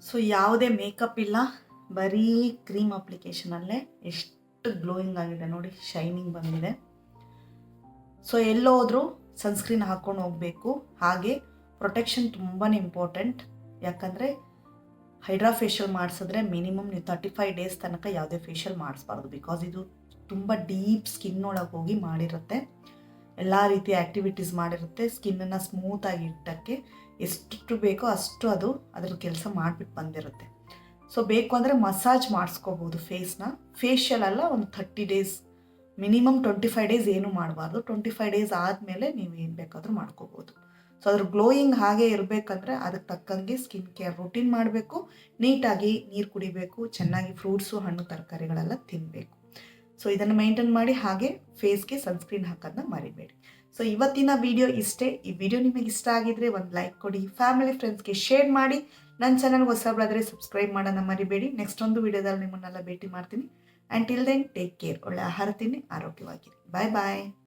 ಸೊ ಯಾವುದೇ ಮೇಕಪ್ ಇಲ್ಲ, ಬರೀ ಕ್ರೀಮ್ ಅಪ್ಲಿಕೇಶನಲ್ಲೇ ಎಷ್ಟು ಗ್ಲೋಯಿಂಗ್ ಆಗಿದೆ ನೋಡಿ, ಶೈನಿಂಗ್ ಬಂದಿದೆ. ಸೊ ಎಲ್ಲೋದ್ರೂ ಸನ್ಸ್ಕ್ರೀನ್ ಹಾಕ್ಕೊಂಡು ಹೋಗಬೇಕು. ಹಾಗೆ ಪ್ರೊಟೆಕ್ಷನ್ ತುಂಬಾ ಇಂಪಾರ್ಟೆಂಟ್. ಯಾಕಂದರೆ ಹೈಡ್ರಾ ಫೇಶಿಯಲ್ ಮಾಡಿಸಿದ್ರೆ ಮಿನಿಮಮ್ ನೀವು 35 ಡೇಸ್ ತನಕ ಯಾವುದೇ ಫೇಶಿಯಲ್ ಮಾಡಿಸ್ಬಾರ್ದು. ಬಿಕಾಸ್ ಇದು ತುಂಬ ಡೀಪ್ ಸ್ಕಿನ್ ಒಳಗೆ ಹೋಗಿ ಮಾಡಿರುತ್ತೆ, ಎಲ್ಲ ರೀತಿಯ ಆ್ಯಕ್ಟಿವಿಟೀಸ್ ಮಾಡಿರುತ್ತೆ. ಸ್ಕಿನ್ನನ್ನು ಸ್ಮೂತಾಗಿ ಇಟ್ಟಕ್ಕೆ ಎಷ್ಟು ಬೇಕೋ ಅಷ್ಟು ಅದು ಅದ್ರ ಕೆಲಸ ಮಾಡಿಬಿಟ್ಟು ಬಂದಿರುತ್ತೆ. ಸೊ ಬೇಕು ಅಂದರೆ ಮಸಾಜ್ ಮಾಡಿಸ್ಕೋಬೋದು ಫೇಸ್ನ. ಫೇಶಿಯಲ್ ಎಲ್ಲ ಒಂದು 30 ಡೇಸ್, ಮಿನಿಮಮ್ 25 ಡೇಸ್ ಏನೂ ಮಾಡಬಾರ್ದು. 25 ಡೇಸ್ ಆದಮೇಲೆ ನೀವು ಏನು ಬೇಕಾದರೂ ಮಾಡ್ಕೋಬೋದು. ಸೊ ಅದ್ರ ಗ್ಲೋಯಿಂಗ್ ಹಾಗೆ ಇರಬೇಕಂದ್ರೆ ಅದಕ್ಕೆ ತಕ್ಕಂಗೆ ಸ್ಕಿನ್ ಕೇರ್ ರೂಟೀನ್ ಮಾಡಬೇಕು, ನೀಟಾಗಿ ನೀರು ಕುಡಿಬೇಕು, ಚೆನ್ನಾಗಿ ಫ್ರೂಟ್ಸು ಹಣ್ಣು ತರಕಾರಿಗಳೆಲ್ಲ ತಿನ್ನಬೇಕು. ಸೊ ಇದನ್ನು ಮೇಂಟೈನ್ ಮಾಡಿ. ಹಾಗೆ ಫೇಸ್ಗೆ ಸನ್ಸ್ಕ್ರೀನ್ ಹಾಕೋದನ್ನ ಮರಿಬೇಡಿ. ಸೊ ಇವತ್ತಿನ ವಿಡಿಯೋ ಇಷ್ಟೇ. ಈ ವಿಡಿಯೋ ನಿಮಗೆ ಇಷ್ಟ ಆಗಿದ್ರೆ ಒಂದು ಲೈಕ್ ಕೊಡಿ, ಫ್ಯಾಮಿಲಿ ಫ್ರೆಂಡ್ಸ್ಗೆ ಶೇರ್ ಮಾಡಿ. ನನ್ನ ಚಾನಲ್ಗೆ ಹೊಸಬರಾದರೆ ಸಬ್ಸ್ಕ್ರೈಬ್ ಮಾಡೋಣ ಮರಿಬೇಡಿ. ನೆಕ್ಸ್ಟ್ ಒಂದು ವಿಡಿಯೋದಲ್ಲಿ ನಿಮ್ಮನ್ನೆಲ್ಲ ಭೇಟಿ ಮಾಡ್ತೀನಿ. And till then take care. ಒಳ್ಳೆ ಆಹಾರ ತಿನ್ನಿ, ಆರೋಗ್ಯವಾಗಿರಿ. ಬಾಯ್ ಬಾಯ್.